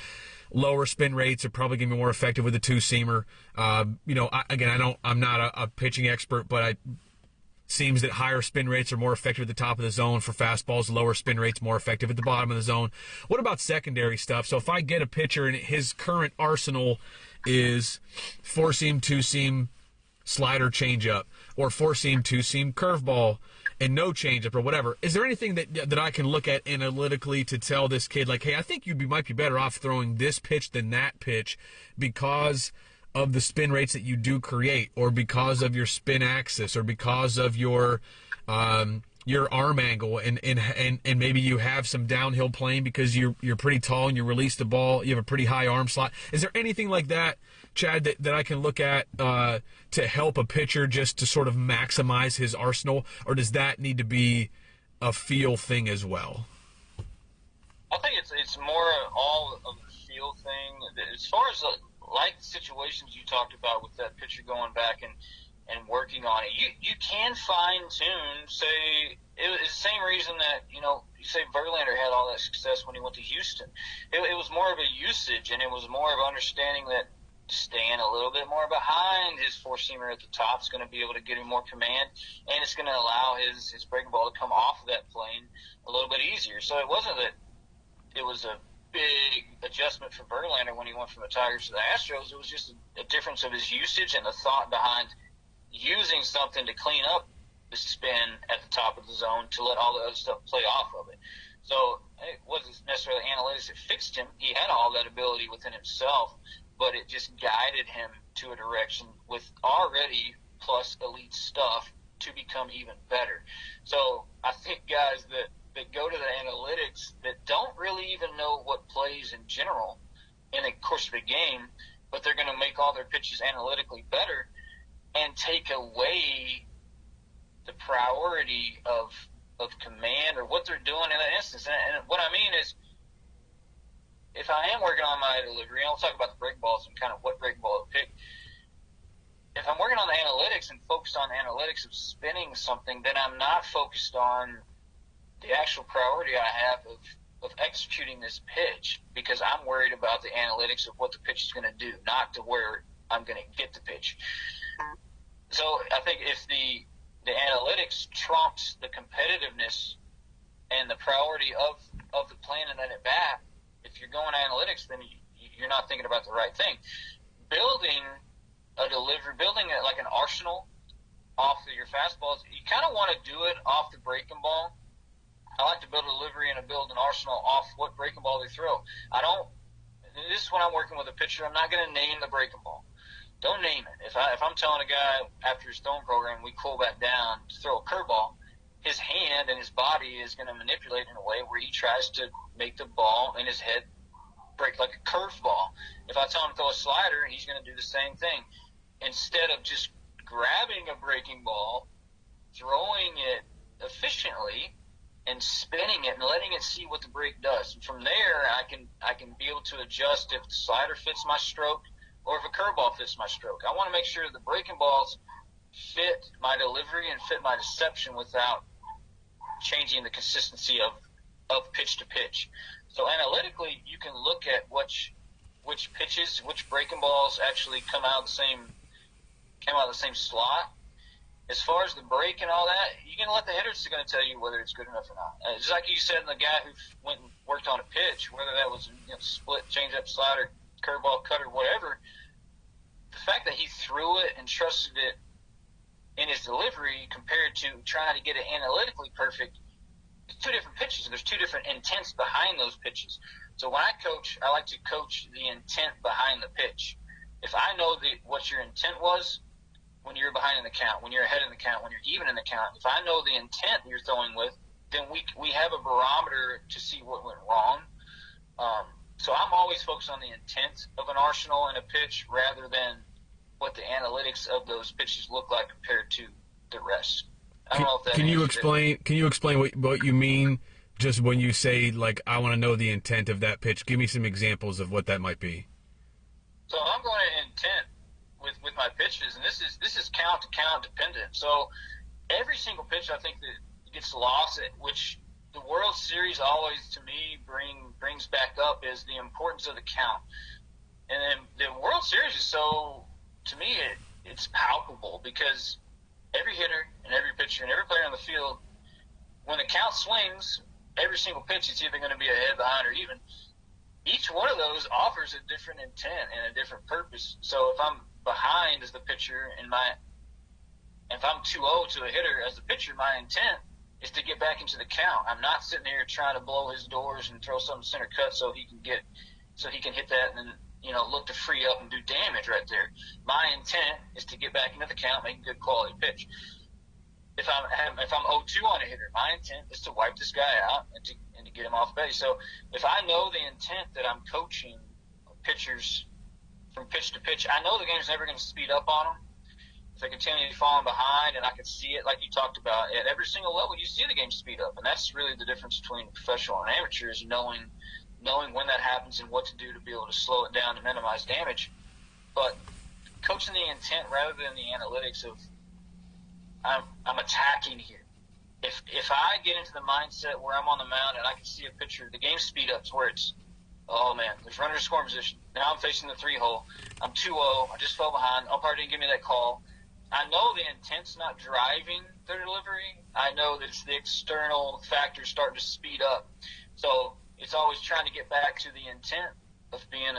Lower spin rates are probably going to be more effective with a two-seamer. I'm not a pitching expert, but it seems that higher spin rates are more effective at the top of the zone for fastballs. Lower spin rates more effective at the bottom of the zone. What about secondary stuff? So if I get a pitcher and his current arsenal is four-seam, two-seam, slider, changeup, or four-seam, two-seam, curveball, and no changeup or whatever, is there anything that I can look at analytically to tell this kid, like, hey, I think you might be better off throwing this pitch than that pitch because of the spin rates that you do create, or because of your spin axis, or because of your your arm angle, and maybe you have some downhill playing because you're pretty tall and you release the ball, you have a pretty high arm slot. Is there anything like that, Chad, that I can look at to help a pitcher just to sort of maximize his arsenal, or does that need to be a feel thing as well? I think it's more all of the feel thing. As far as like the situations you talked about with that pitcher going back and working on it, you can fine tune. Say it was the same reason that you say Verlander had all that success when he went to Houston. It was more of a usage, and it was more of understanding that staying a little bit more behind his four-seamer at the top is going to be able to get him more command, and it's going to allow his breaking ball to come off of that plane a little bit easier. So it wasn't that it was a big adjustment for Verlander when he went from the Tigers to the Astros. It was just a difference of his usage and the thought behind using something to clean up the spin at the top of the zone to let all the other stuff play off of it. So it wasn't necessarily analytics that fixed him. He had all that ability within himself, but it just guided him to a direction with already plus elite stuff to become even better. So I think guys that go to the analytics that don't really even know what plays in general in the course of a game, but they're going to make all their pitches analytically better and take away the priority of command or what they're doing in that instance. And what I mean is, if I am working on my delivery, and I'll talk about the break balls and kind of what break ball to pick. If I'm working on the analytics and focused on the analytics of spinning something, then I'm not focused on the actual priority I have of executing this pitch, because I'm worried about the analytics of what the pitch is going to do, not to where I'm going to get the pitch. So I think if the analytics trumps the competitiveness and the priority of the plan and then at bat, if you're going analytics, then you're not thinking about the right thing. Building a delivery, building like an arsenal off of your fastballs, you kind of want to do it off the breaking ball. I like to build a delivery and build an arsenal off what breaking ball they throw. This is when I'm working with a pitcher, I'm not going to name the breaking ball. Don't name it. If I'm telling a guy after his throwing program, we cool back down to throw a curveball, his hand and his body is going to manipulate in a way where he tries to make the ball in his head break like a curveball. If I tell him to throw a slider, he's going to do the same thing. Instead of just grabbing a breaking ball, throwing it efficiently, and spinning it and letting it see what the break does. And from there, I can be able to adjust if the slider fits my stroke or if a curveball fits my stroke. I want to make sure the breaking balls fit my delivery and fit my deception without changing the consistency of pitch to pitch. So analytically, you can look at which pitches, which breaking balls actually come out of the same slot. As far as the break and all that, you're going to let the hitters going to tell you whether it's good enough or not. Just like you said, the guy who went and worked on a pitch, whether that was split, change-up, slider, curveball, cutter, whatever, the fact that he threw it and trusted it in his delivery compared to trying to get it analytically perfect, it's two different pitches, and there's two different intents behind those pitches. So when I coach, I like to coach the intent behind the pitch. If I know what your intent was, when you're behind in the count, when you're ahead in the count, when you're even in the count, if I know the intent you're throwing with, then we have a barometer to see what went wrong. So I'm always focused on the intent of an arsenal and a pitch rather than what the analytics of those pitches look like compared to the rest. I don't know if that Can you explain what you mean just when you say, like, I want to know the intent of that pitch? Give me some examples of what that might be. So I'm going to intent with my pitches, and this is count to count dependent. So every single pitch I think that gets lost, which the World Series always to me brings back up, is the importance of the count. And then the World Series is so, to me, it's palpable because every hitter and every pitcher and every player on the field, when the count swings, every single pitch is either going to be ahead, behind, or even. Each one of those offers a different intent and a different purpose. So if I'm behind as the pitcher if I'm 2-0 to a hitter as the pitcher, my intent is to get back into the count. I'm not sitting here trying to blow his doors and throw something center cut so he can hit that and then, look to free up and do damage right there. My intent is to get back into the count, make a good quality pitch. if I'm 0-2 on a hitter, my intent is to wipe this guy out and to get him off base. So if I know the intent that I'm coaching pitchers from pitch to pitch, I know the game's never going to speed up on them. If they continue falling behind, and I can see it, like you talked about, at every single level, you see the game speed up, and that's really the difference between professional and amateur, is knowing when that happens and what to do to be able to slow it down to minimize damage. But coaching the intent rather than the analytics of I'm attacking here. If I get into the mindset where I'm on the mound and I can see a pitcher, the game speed ups where it's, oh man, there's runners in scoring position. Now I'm facing the 3-hole. I'm 2-0. I just fell behind. Umpire didn't give me that call. I know the intent's not driving their delivery. I know that it's the external factors starting to speed up. So it's always trying to get back to the intent of being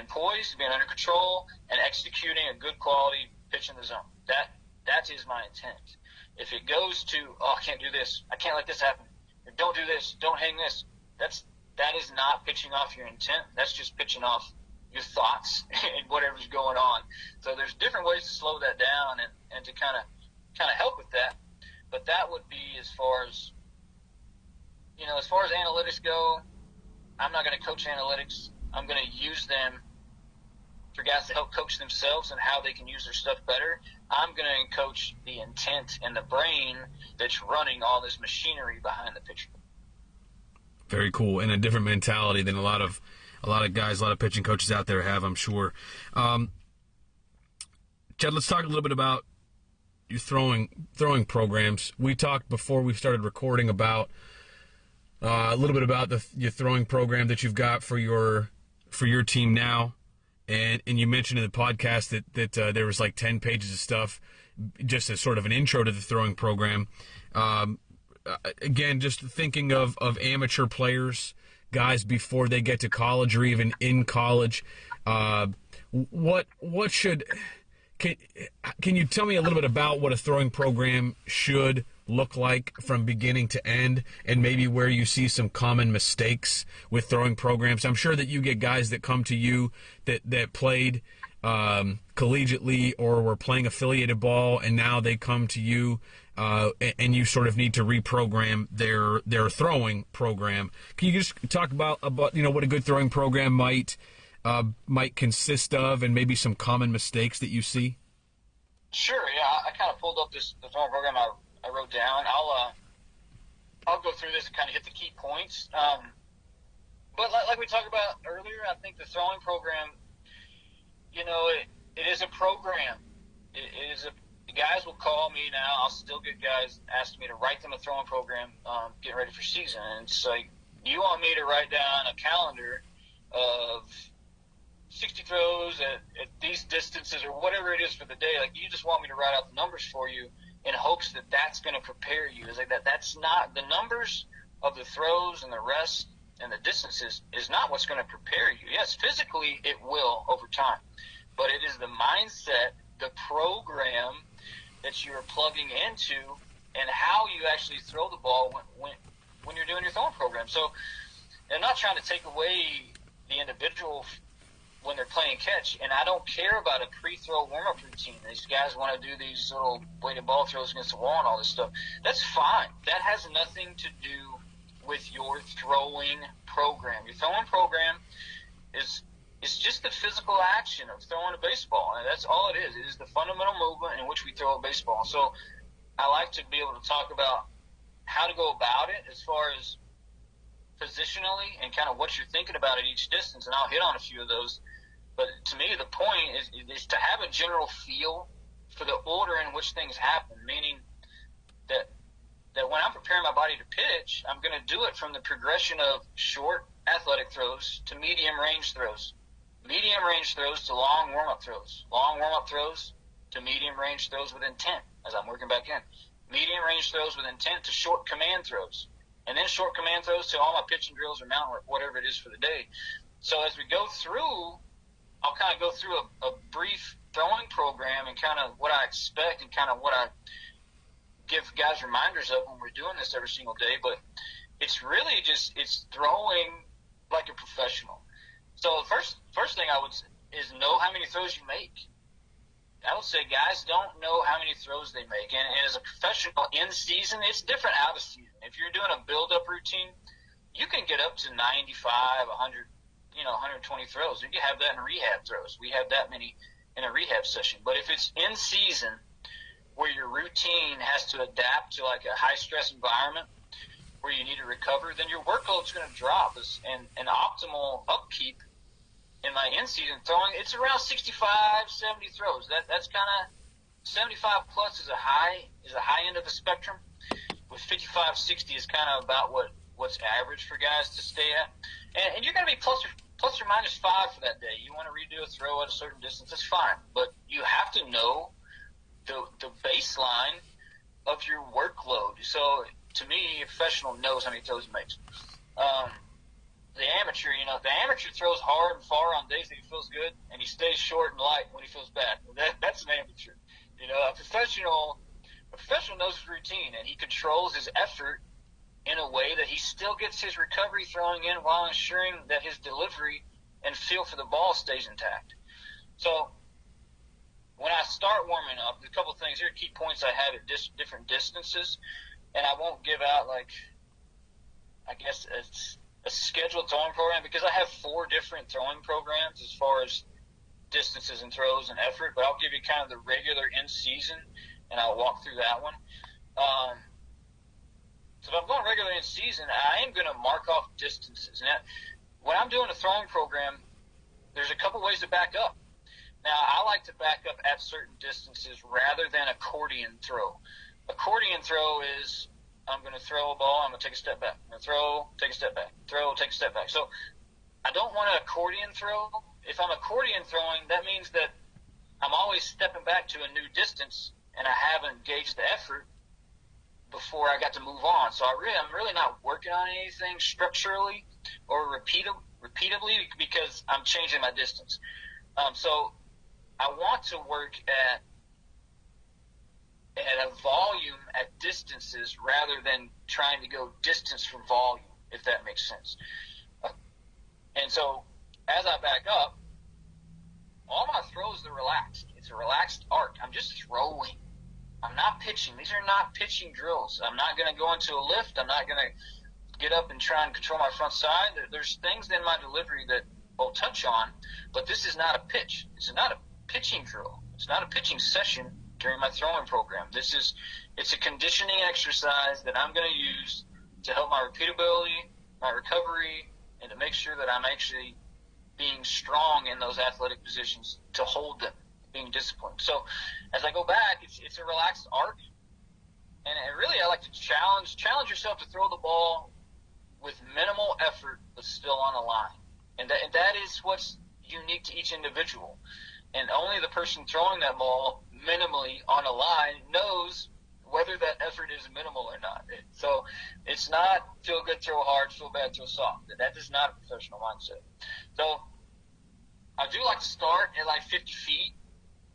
poised, being under control, and executing a good quality pitch in the zone. That is my intent. If it goes to, I can't do this, I can't let this happen, or don't do this, don't hang this, that is not pitching off your intent. That's just pitching off your thoughts and whatever's going on. So there's different ways to slow that down and to kind of help with that. But that would be as far as analytics go. I'm not going to coach analytics. I'm going to use them for guys to help coach themselves and how they can use their stuff better. I'm going to coach the intent and the brain that's running all this machinery behind the pitcher. Very cool, and a different mentality than a lot of guys, a lot of pitching coaches out there have, I'm sure. Chad, let's talk a little bit about your throwing programs. We talked before we started recording about a little bit about your throwing program that you've got for your team now, and you mentioned in the podcast that there was like 10 pages of stuff just as sort of an intro to the throwing program. Again, just thinking of amateur players, guys before they get to college or even in college, what should can you tell me a little bit about what a throwing program should look like from beginning to end, and maybe where you see some common mistakes with throwing programs? I'm sure that you get guys that come to you that played collegiately or were playing affiliated ball, and now they come to you and you sort of need to reprogram their throwing program. Can you just talk about what a good throwing program might consist of, and maybe some common mistakes that you see? Sure. Yeah, I kind of pulled up the throwing program I wrote down. I'll go through this and kind of hit the key points. But like we talked about earlier, I think the throwing program, it is a program. It is guys will call me now. I'll still get guys asking me to write them a throwing program, getting ready for season. And it's like, you want me to write down a calendar of 60 throws at these distances or whatever it is for the day. Like, you just want me to write out the numbers for you in hopes that that's going to prepare you. It's like that's not the numbers of the throws and the rest and the distances is not what's going to prepare you. Yes, physically it will over time, but it is the mindset, the program that you're plugging into, and how you actually throw the ball when you're doing your throwing program. So I'm not trying to take away the individual when they're playing catch, and I don't care about a pre-throw warm-up routine. These guys want to do these little weighted ball throws against the wall and all this stuff. That's fine. That has nothing to do with your throwing program. Your throwing program is just the physical action of throwing a baseball, and that's all it is. It is the fundamental movement in which we throw a baseball. So I like to be able to talk about how to go about it as far as positionally and kind of what you're thinking about at each distance, and I'll hit on a few of those. But to me, the point is to have a general feel for the order in which things happen, meaning that when I'm preparing my body to pitch, I'm going to do it from the progression of short athletic throws to medium range throws, medium range throws to long warm-up throws, long warm-up throws to medium range throws with intent as I'm working back in, medium range throws with intent to short command throws, and then short command throws to all my pitching drills or mountain work, whatever it is for the day. So as we go through, I'll kind of go through a brief throwing program and kind of what I expect and kind of what I give guys reminders of when we're doing this every single day. But it's really just, it's throwing like a professional. So the first thing I would say is know how many throws you make. I would say guys don't know how many throws they make. And as a professional in season, it's different out of season. If you're doing a build-up routine, you can get up to 95, 100, 120 throws. You have that in rehab throws. We have that many in a rehab session. But if it's in season where your routine has to adapt to like a high-stress environment where you need to recover, then your workload's going to drop. And an optimal upkeep in my in-season throwing, it's around 65, 70 throws. That's kind of 75 plus is a high end of the spectrum. With 55, 60 is kind of about what's average for guys to stay at. And you're going to be plus or minus 5 for that day. You want to redo a throw at a certain distance, that's fine. But you have to know the baseline of your workload. So to me, a professional knows how many throws he makes. The amateur throws hard and far on days that he feels good, and he stays short and light when he feels bad. That's an amateur. A professional knows his routine, and he controls his effort in a way that he still gets his recovery throwing in while ensuring that his delivery and feel for the ball stays intact. So when I start warming up, there's a couple of things here, key points I have at different distances, and I won't give out a scheduled throwing program because I have 4 different throwing programs as far as distances and throws and effort, but I'll give you kind of the regular in season, and I'll walk through that one. So if I'm going regular in season, I am going to mark off distances. Now, when I'm doing a throwing program, there's a couple ways to back up. Now, I like to back up at certain distances rather than accordion throw. Accordion throw is I'm going to throw a ball, I'm going to take a step back. I'm going to throw, take a step back. Throw, take a step back. So I don't want an accordion throw. If I'm accordion throwing, that means that I'm always stepping back to a new distance, and I haven't gauged the effort before I got to move on. So I'm really not working on anything structurally or repeatably because I'm changing my distance. So I want to work at a volume at distances rather than trying to go distance for volume, if that makes sense. And so as I back up, all my throws are relaxed. It's a relaxed arc. I'm just throwing. I'm not pitching. These are not pitching drills. I'm not going to go into a lift. I'm not going to get up and try and control my front side. There's things in my delivery that I'll touch on, but this is not a pitch. It's not a pitching drill. It's not a pitching session during my throwing program. It's a conditioning exercise that I'm going to use to help my repeatability, my recovery, and to make sure that I'm actually being strong in those athletic positions to hold them, being disciplined. So as I go back, it's a relaxed arc, and really I like to challenge yourself to throw the ball with minimal effort but still on a line. And that is what's unique to each individual. And only the person throwing that ball minimally on a line knows whether that effort is minimal or not. So it's not feel good, throw hard, feel bad, throw soft. That is not a professional mindset. So I do like to start at like 50 feet.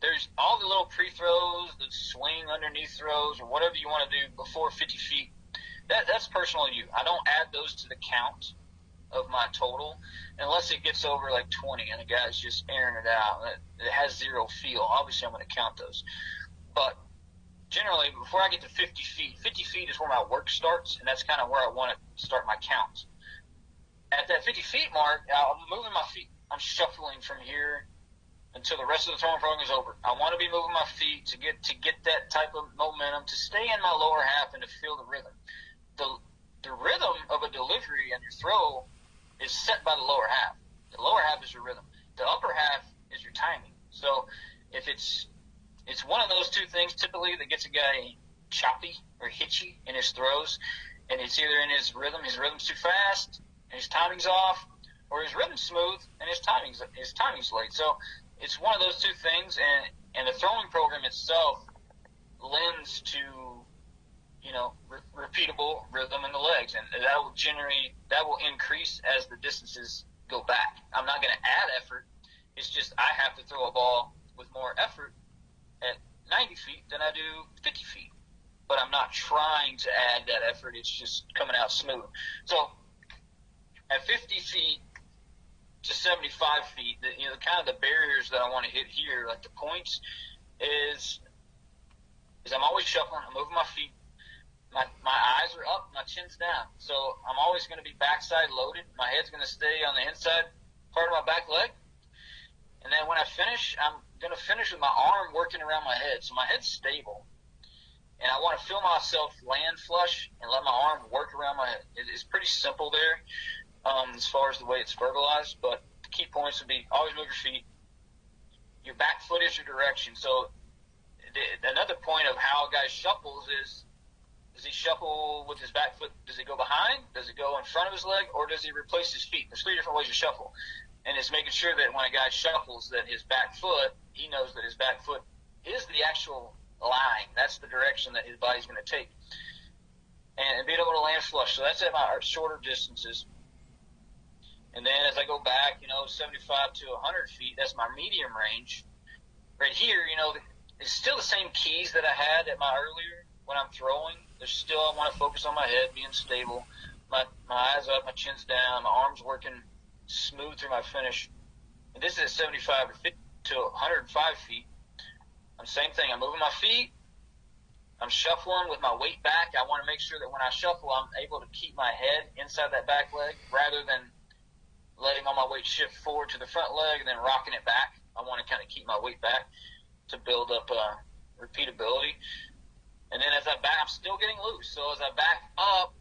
There's all the little pre-throws, the swing underneath throws, or whatever you want to do before 50 feet. That's personal to you. I don't add those to the count of my total unless it gets over like 20 and the guy's just airing it out. It has zero feel. Obviously, I'm going to count those. But generally, before I get to 50 feet is where my work starts, and that's kind of where I want to start my count. At that 50 feet mark, I'm moving my feet. I'm shuffling from here until the rest of the throwing program is over. I want to be moving my feet to get that type of momentum, to stay in my lower half and to feel the rhythm. The rhythm of a delivery and your throw is set by the lower half. The lower half is your rhythm. The upper half is your timing. So if it's one of those two things typically that gets a guy choppy or hitchy in his throws, and it's either in his rhythm's too fast and his timing's off, or his rhythm's smooth and his timing's late. So it's one of those two things, and the throwing program itself lends to repeatable rhythm in the legs, and that will increase as the distances go back. I'm not going to add effort. It's just I have to throw a ball with more effort at 90 feet than I do 50 feet. But I'm not trying to add that effort. It's just coming out smooth. So at 50 feet to 75 feet, kind of the barriers that I want to hit here, like the points, is I'm always shuffling. I'm moving my feet. My eyes are up, my chin's down. So I'm always going to be backside loaded. My head's going to stay on the inside part of my back leg. And then when I finish, I'm going to finish with my arm working around my head. So my head's stable. And I want to feel myself land flush and let my arm work around my head. It's pretty simple there as far as the way it's verbalized. But the key points would be always move your feet. Your back foot is your direction. So another point of how a guy shuffles is, does he shuffle with his back foot? Does he go behind? Does he go in front of his leg? Or does he replace his feet? There's 3 different ways to shuffle. And it's making sure that when a guy shuffles that his back foot, he knows that his back foot is the actual line. That's the direction that his body's going to take. And being able to land flush. So that's at my shorter distances. And then as I go back, 75 to 100 feet, that's my medium range. Right here, it's still the same keys that I had at my earlier when I'm throwing. There's still, I want to focus on my head being stable. My eyes up, my chin's down, my arms working smooth through my finish. And this is at 75 to 105 feet. Same thing. I'm moving my feet. I'm shuffling with my weight back. I want to make sure that when I shuffle, I'm able to keep my head inside that back leg rather than letting all my weight shift forward to the front leg and then rocking it back. I want to kind of keep my weight back to build up repeatability. And then as I back, I'm still getting loose. So as I back up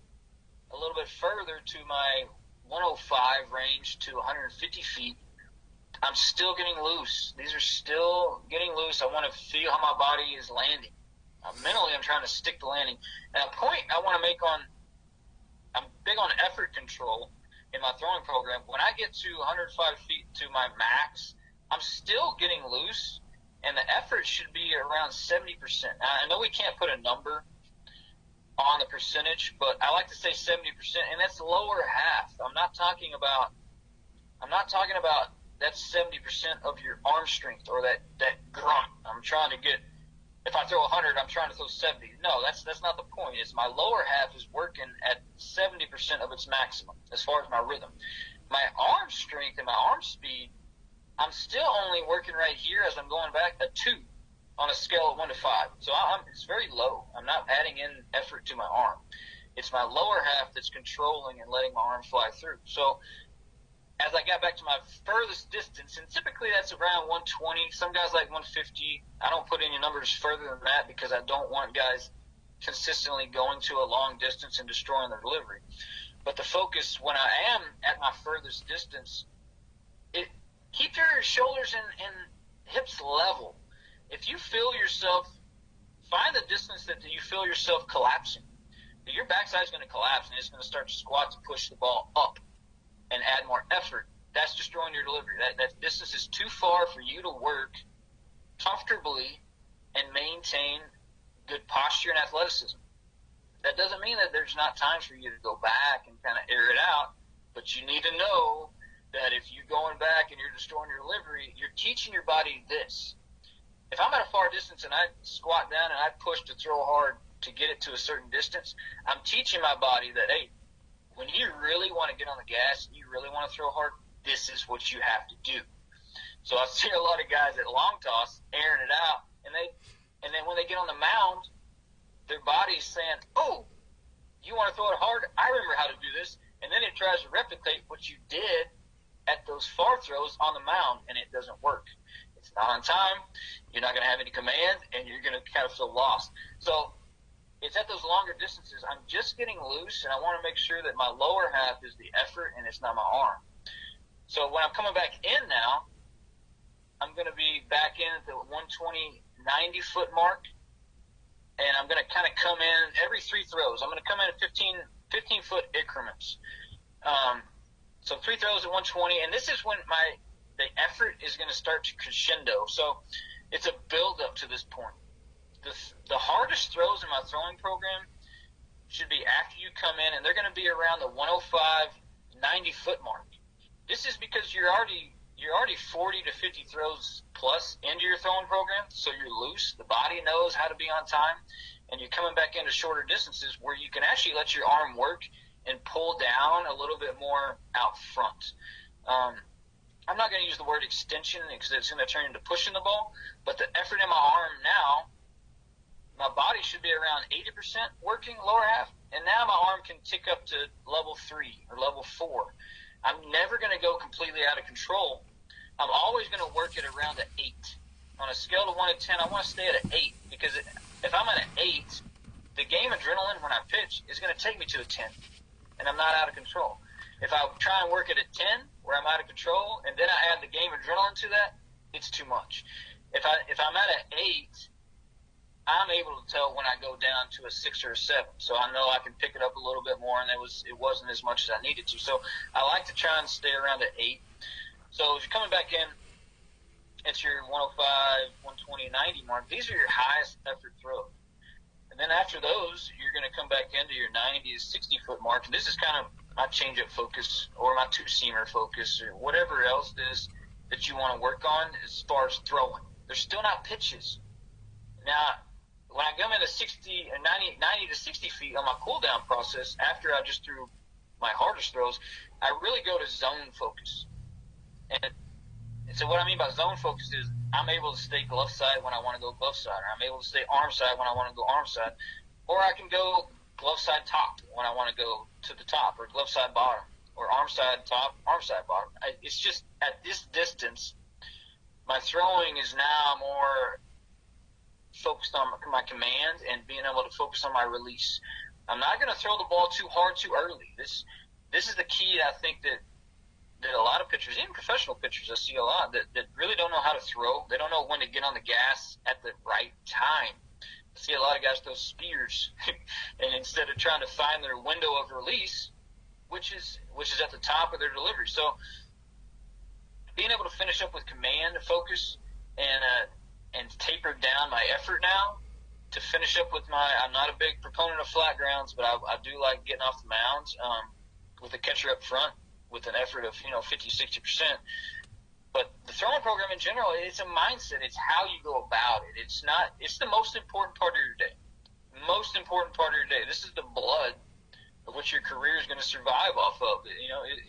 a little bit further to my 105 range to 150 feet, I'm still getting loose. These are still getting loose. I want to feel how my body is landing. Mentally, I'm trying to stick the landing. And a point I want to make I'm big on effort control in my throwing program. When I get to 105 feet to my max, I'm still getting loose, and the effort should be around 70%. Now, I know we can't put a number on the percentage, but I like to say 70%, and that's lower half. I'm not talking about that's 70% of your arm strength or that grunt. I'm trying to get, if I throw 100, I'm trying to throw 70. No, that's not the point. It's my lower half is working at 70% of its maximum as far as my rhythm. My arm strength and my arm speed, I'm still only working right here as I'm going back a 2 on a scale of 1 to 5. So it's very low. I'm not adding in effort to my arm. It's my lower half that's controlling and letting my arm fly through. So as I got back to my furthest distance, and typically that's around 120. Some guys like 150. I don't put any numbers further than that because I don't want guys consistently going to a long distance and destroying their delivery. But the focus when I am at my furthest distance, keep your shoulders and hips level. If you feel yourself, find the distance that you feel yourself collapsing. Your backside is going to collapse and it's going to start to squat to push the ball up and add more effort. That's destroying your delivery. That distance is too far for you to work comfortably and maintain good posture and athleticism. That doesn't mean that there's not time for you to go back and kind of air it out, but you need to know that if you're going back and you're destroying your delivery, you're teaching your body this. If I'm at a far distance and I squat down and I push to throw hard to get it to a certain distance, I'm teaching my body that, hey, when you really want to get on the gas, you really want to throw hard, this is what you have to do. So I see a lot of guys at long toss airing it out, and then when they get on the mound, their body's saying, oh, you want to throw it hard? I remember how to do this. And then it tries to replicate what you did at those far throws on the mound, and it doesn't work. It's not on time. You're not going to have any command, and you're going to kind of feel lost. So it's at those longer distances. I'm just getting loose, and I want to make sure that my lower half is the effort and it's not my arm. So when I'm coming back in now, I'm going to be back in at the 120, 90-foot mark, and I'm going to kind of come in every 3 throws. I'm going to come in at 15-foot increments. So 3 throws at 120, and this is when the effort is going to start to crescendo. So it's a build-up to this point. The hardest throws in my throwing program should be after you come in, and they're going to be around the 105, 90-foot mark. This is because you're already 40 to 50 throws plus into your throwing program, so you're loose. The body knows how to be on time, and you're coming back into shorter distances where you can actually let your arm work and pull down a little bit more out front. I'm not going to use the word extension because it's going to turn into pushing the ball, but the effort in my arm now, my body should be around 80% working lower half, and now my arm can tick up to level 3 or level 4. I'm never going to go completely out of control. I'm always going to work at around an 8. On a scale of 1 to 10, I want to stay at an 8 because if I'm at an 8, the game adrenaline when I pitch is going to take me to a 10, and I'm not out of control. If I try and work at a 10 where I'm out of control and then I add the game adrenaline to that, it's too much. If I'm at an 8, I'm able to tell when I go down to a 6 or a 7, so I know I can pick it up a little bit more, and it wasn't as much as I needed to. So I like to try and stay around at 8. So if you're coming back in, it's your 105, 120, 90 mark. These are your highest effort throws. And then after those, you're going to come back into your 90 to 60-foot mark. And this is kind of my change-up focus or my two-seamer focus or whatever else it is that you want to work on as far as throwing. They're still not pitches. Now, when I come into 90 to 60 feet on my cool-down process, after I just threw my hardest throws, I really go to zone focus. And so what I mean by zone focus is I'm able to stay glove side when I want to go glove side, or I'm able to stay arm side when I want to go arm side, or I can go glove side top when I want to go to the top, or glove side bottom, or arm side top, arm side bottom. It's just at this distance, my throwing is now more focused on my command and being able to focus on my release. I'm not going to throw the ball too hard too early. This is the key, I think, that a lot of pitchers, even professional pitchers, I see a lot that really don't know how to throw. They don't know when to get on the gas at the right time. I see a lot of guys throw spears, and instead of trying to find their window of release, which is at the top of their delivery. So being able to finish up with command, focus, and taper down my effort now to finish up with I'm not a big proponent of flat grounds, but I do like getting off the mound with a catcher up front with an effort of 50, 60%. But the throwing program in general, it's a mindset. It's how you go about it. It's the most important part of your day. Most important part of your day. This is the blood of what your career is going to survive off of.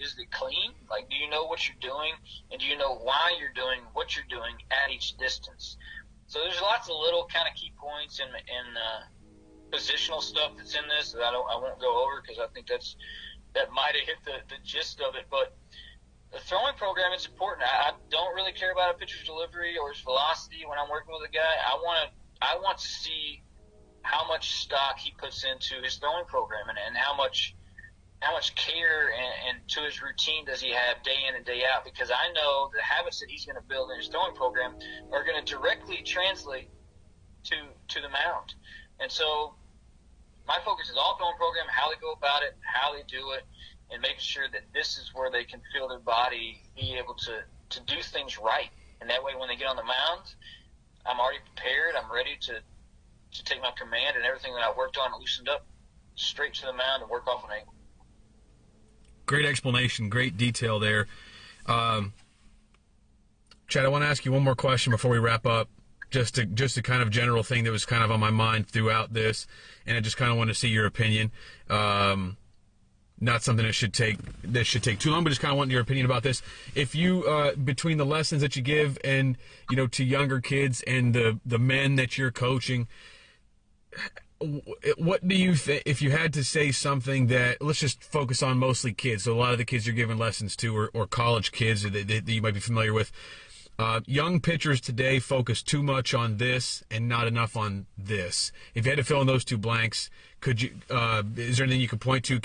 Is it clean? Like, do you know what you're doing? And do you know why you're doing what you're doing at each distance? So there's lots of little kind of key points and positional stuff that's in this that I won't go over because I think that might have hit the gist of it. But the throwing program is important. I don't really care about a pitcher's delivery or his velocity when I'm working with a guy. I want to see how much stock he puts into his throwing program and how much care and to his routine does he have day in and day out, because I know the habits that he's going to build in his throwing program are going to directly translate to the mound. And so my focus is all throwing program, how they go about it, how they do it, and making sure that this is where they can feel their body be able to do things right. And that way when they get on the mound, I'm already prepared. I'm ready to take my command and everything that I worked on and loosened up straight to the mound and work off an angle. Great explanation, great detail there. Chad, I want to ask you one more question before we wrap up. Just a kind of general thing that was kind of on my mind throughout this, and I just kind of want to see your opinion. Not something that should take too long, but just kind of want your opinion about this. If you, between the lessons that you give and, to younger kids and the men that you're coaching, what do you think, if you had to say something that, let's just focus on mostly kids, so a lot of the kids you're giving lessons to or college kids that you might be familiar with, young pitchers today focus too much on this and not enough on this. If you had to fill in those two blanks, could you? Is there anything you could point to?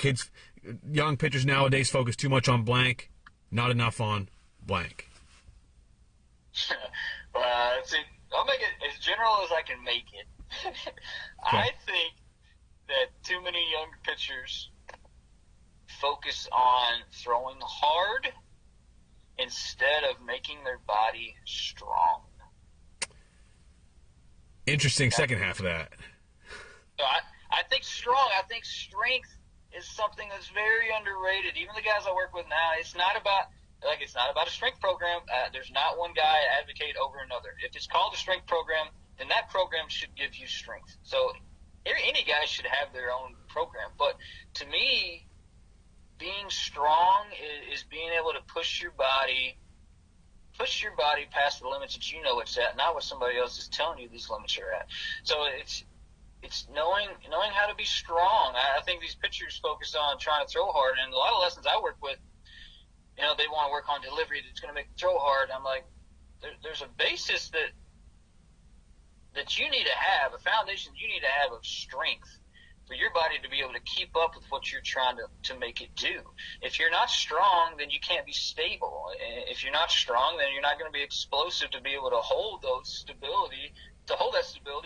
Young pitchers nowadays focus too much on blank, not enough on blank. See, I'll make it as general as I can make it. Okay. I think that too many young pitchers focus on throwing hard instead of making their body strong. Interesting second half of that. So I think strength is something that's very underrated. Even the guys I work with now, it's not about a strength program. There's not one guy advocate over another. If it's called a strength program, then that program should give you strength. So any guy should have their own program. But to me, being strong is being able to push your body push your body past the limits that you know it's at, not what somebody else is telling you these limits are at. So it's knowing how to be strong. I think these pitchers focus on trying to throw hard, and a lot of lessons I work with, they want to work on delivery that's going to make them throw hard. I'm like, there's a basis that you need to have, a foundation you need to have of strength for your body to be able to keep up with what you're trying to make it do. If you're not strong, then you can't be stable. If you're not strong, then you're not going to be explosive to be able to hold that stability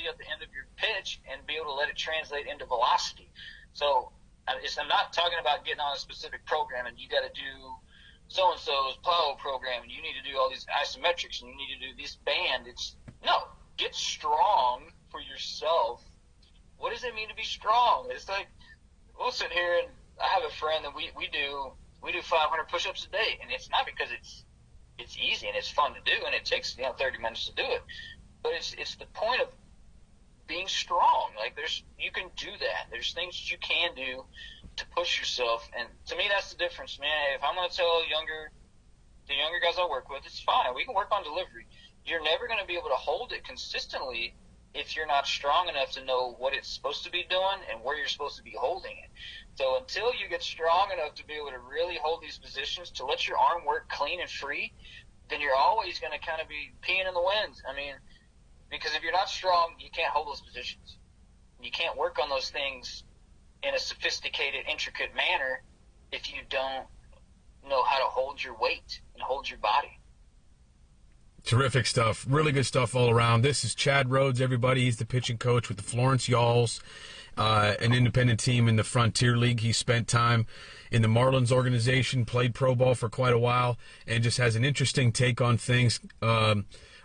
at the end of your pitch and be able to let it translate into velocity. So I'm not talking about getting on a specific program and you got to do so-and-so's power program and you need to do all these isometrics and you need to do this band. Get strong for yourself. What does it mean to be strong? It's like, we'll sit here and I have a friend that we do 500 push-ups a day, and it's not because it's easy and it's fun to do and it takes 30 minutes to do it, but it's the point of being strong. Like you can do that. There's things that you can do to push yourself, and to me that's the difference, man. If I'm going to tell the younger guys I work with, it's fine. We can work on delivery. You're never going to be able to hold it consistently if you're not strong enough to know what it's supposed to be doing and where you're supposed to be holding it. So until you get strong enough to be able to really hold these positions, to let your arm work clean and free, then you're always going to kind of be peeing in the wind. I mean, because if you're not strong, you can't hold those positions. You can't work on those things in a sophisticated, intricate manner if you don't know how to hold your weight and hold your body. Terrific stuff. Really good stuff all around. This is Chad Rhoades, everybody. He's the pitching coach with the Florence Y'alls, an independent team in the Frontier League. He spent time in the Marlins organization, played pro ball for quite a while, and just has an interesting take on things.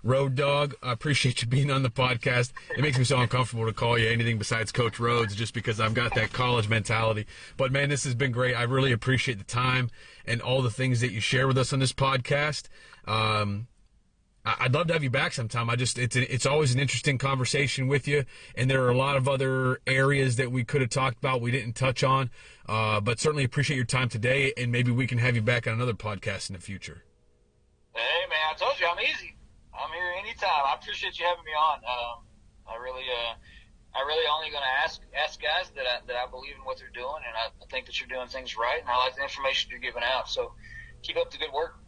Road Dog, I appreciate you being on the podcast. It makes me so uncomfortable to call you anything besides Coach Rhoades just because I've got that college mentality. But, man, this has been great. I really appreciate the time and all the things that you share with us on this podcast. I'd love to have you back sometime. It's always an interesting conversation with you, and there are a lot of other areas that we could have talked about we didn't touch on, but certainly appreciate your time today, and maybe we can have you back on another podcast in the future. Hey, man, I told you I'm easy. I'm here anytime. I appreciate you having me on. I really only going to ask guys that I believe in what they're doing, and I think that you're doing things right, and I like the information you're giving out. So keep up the good work.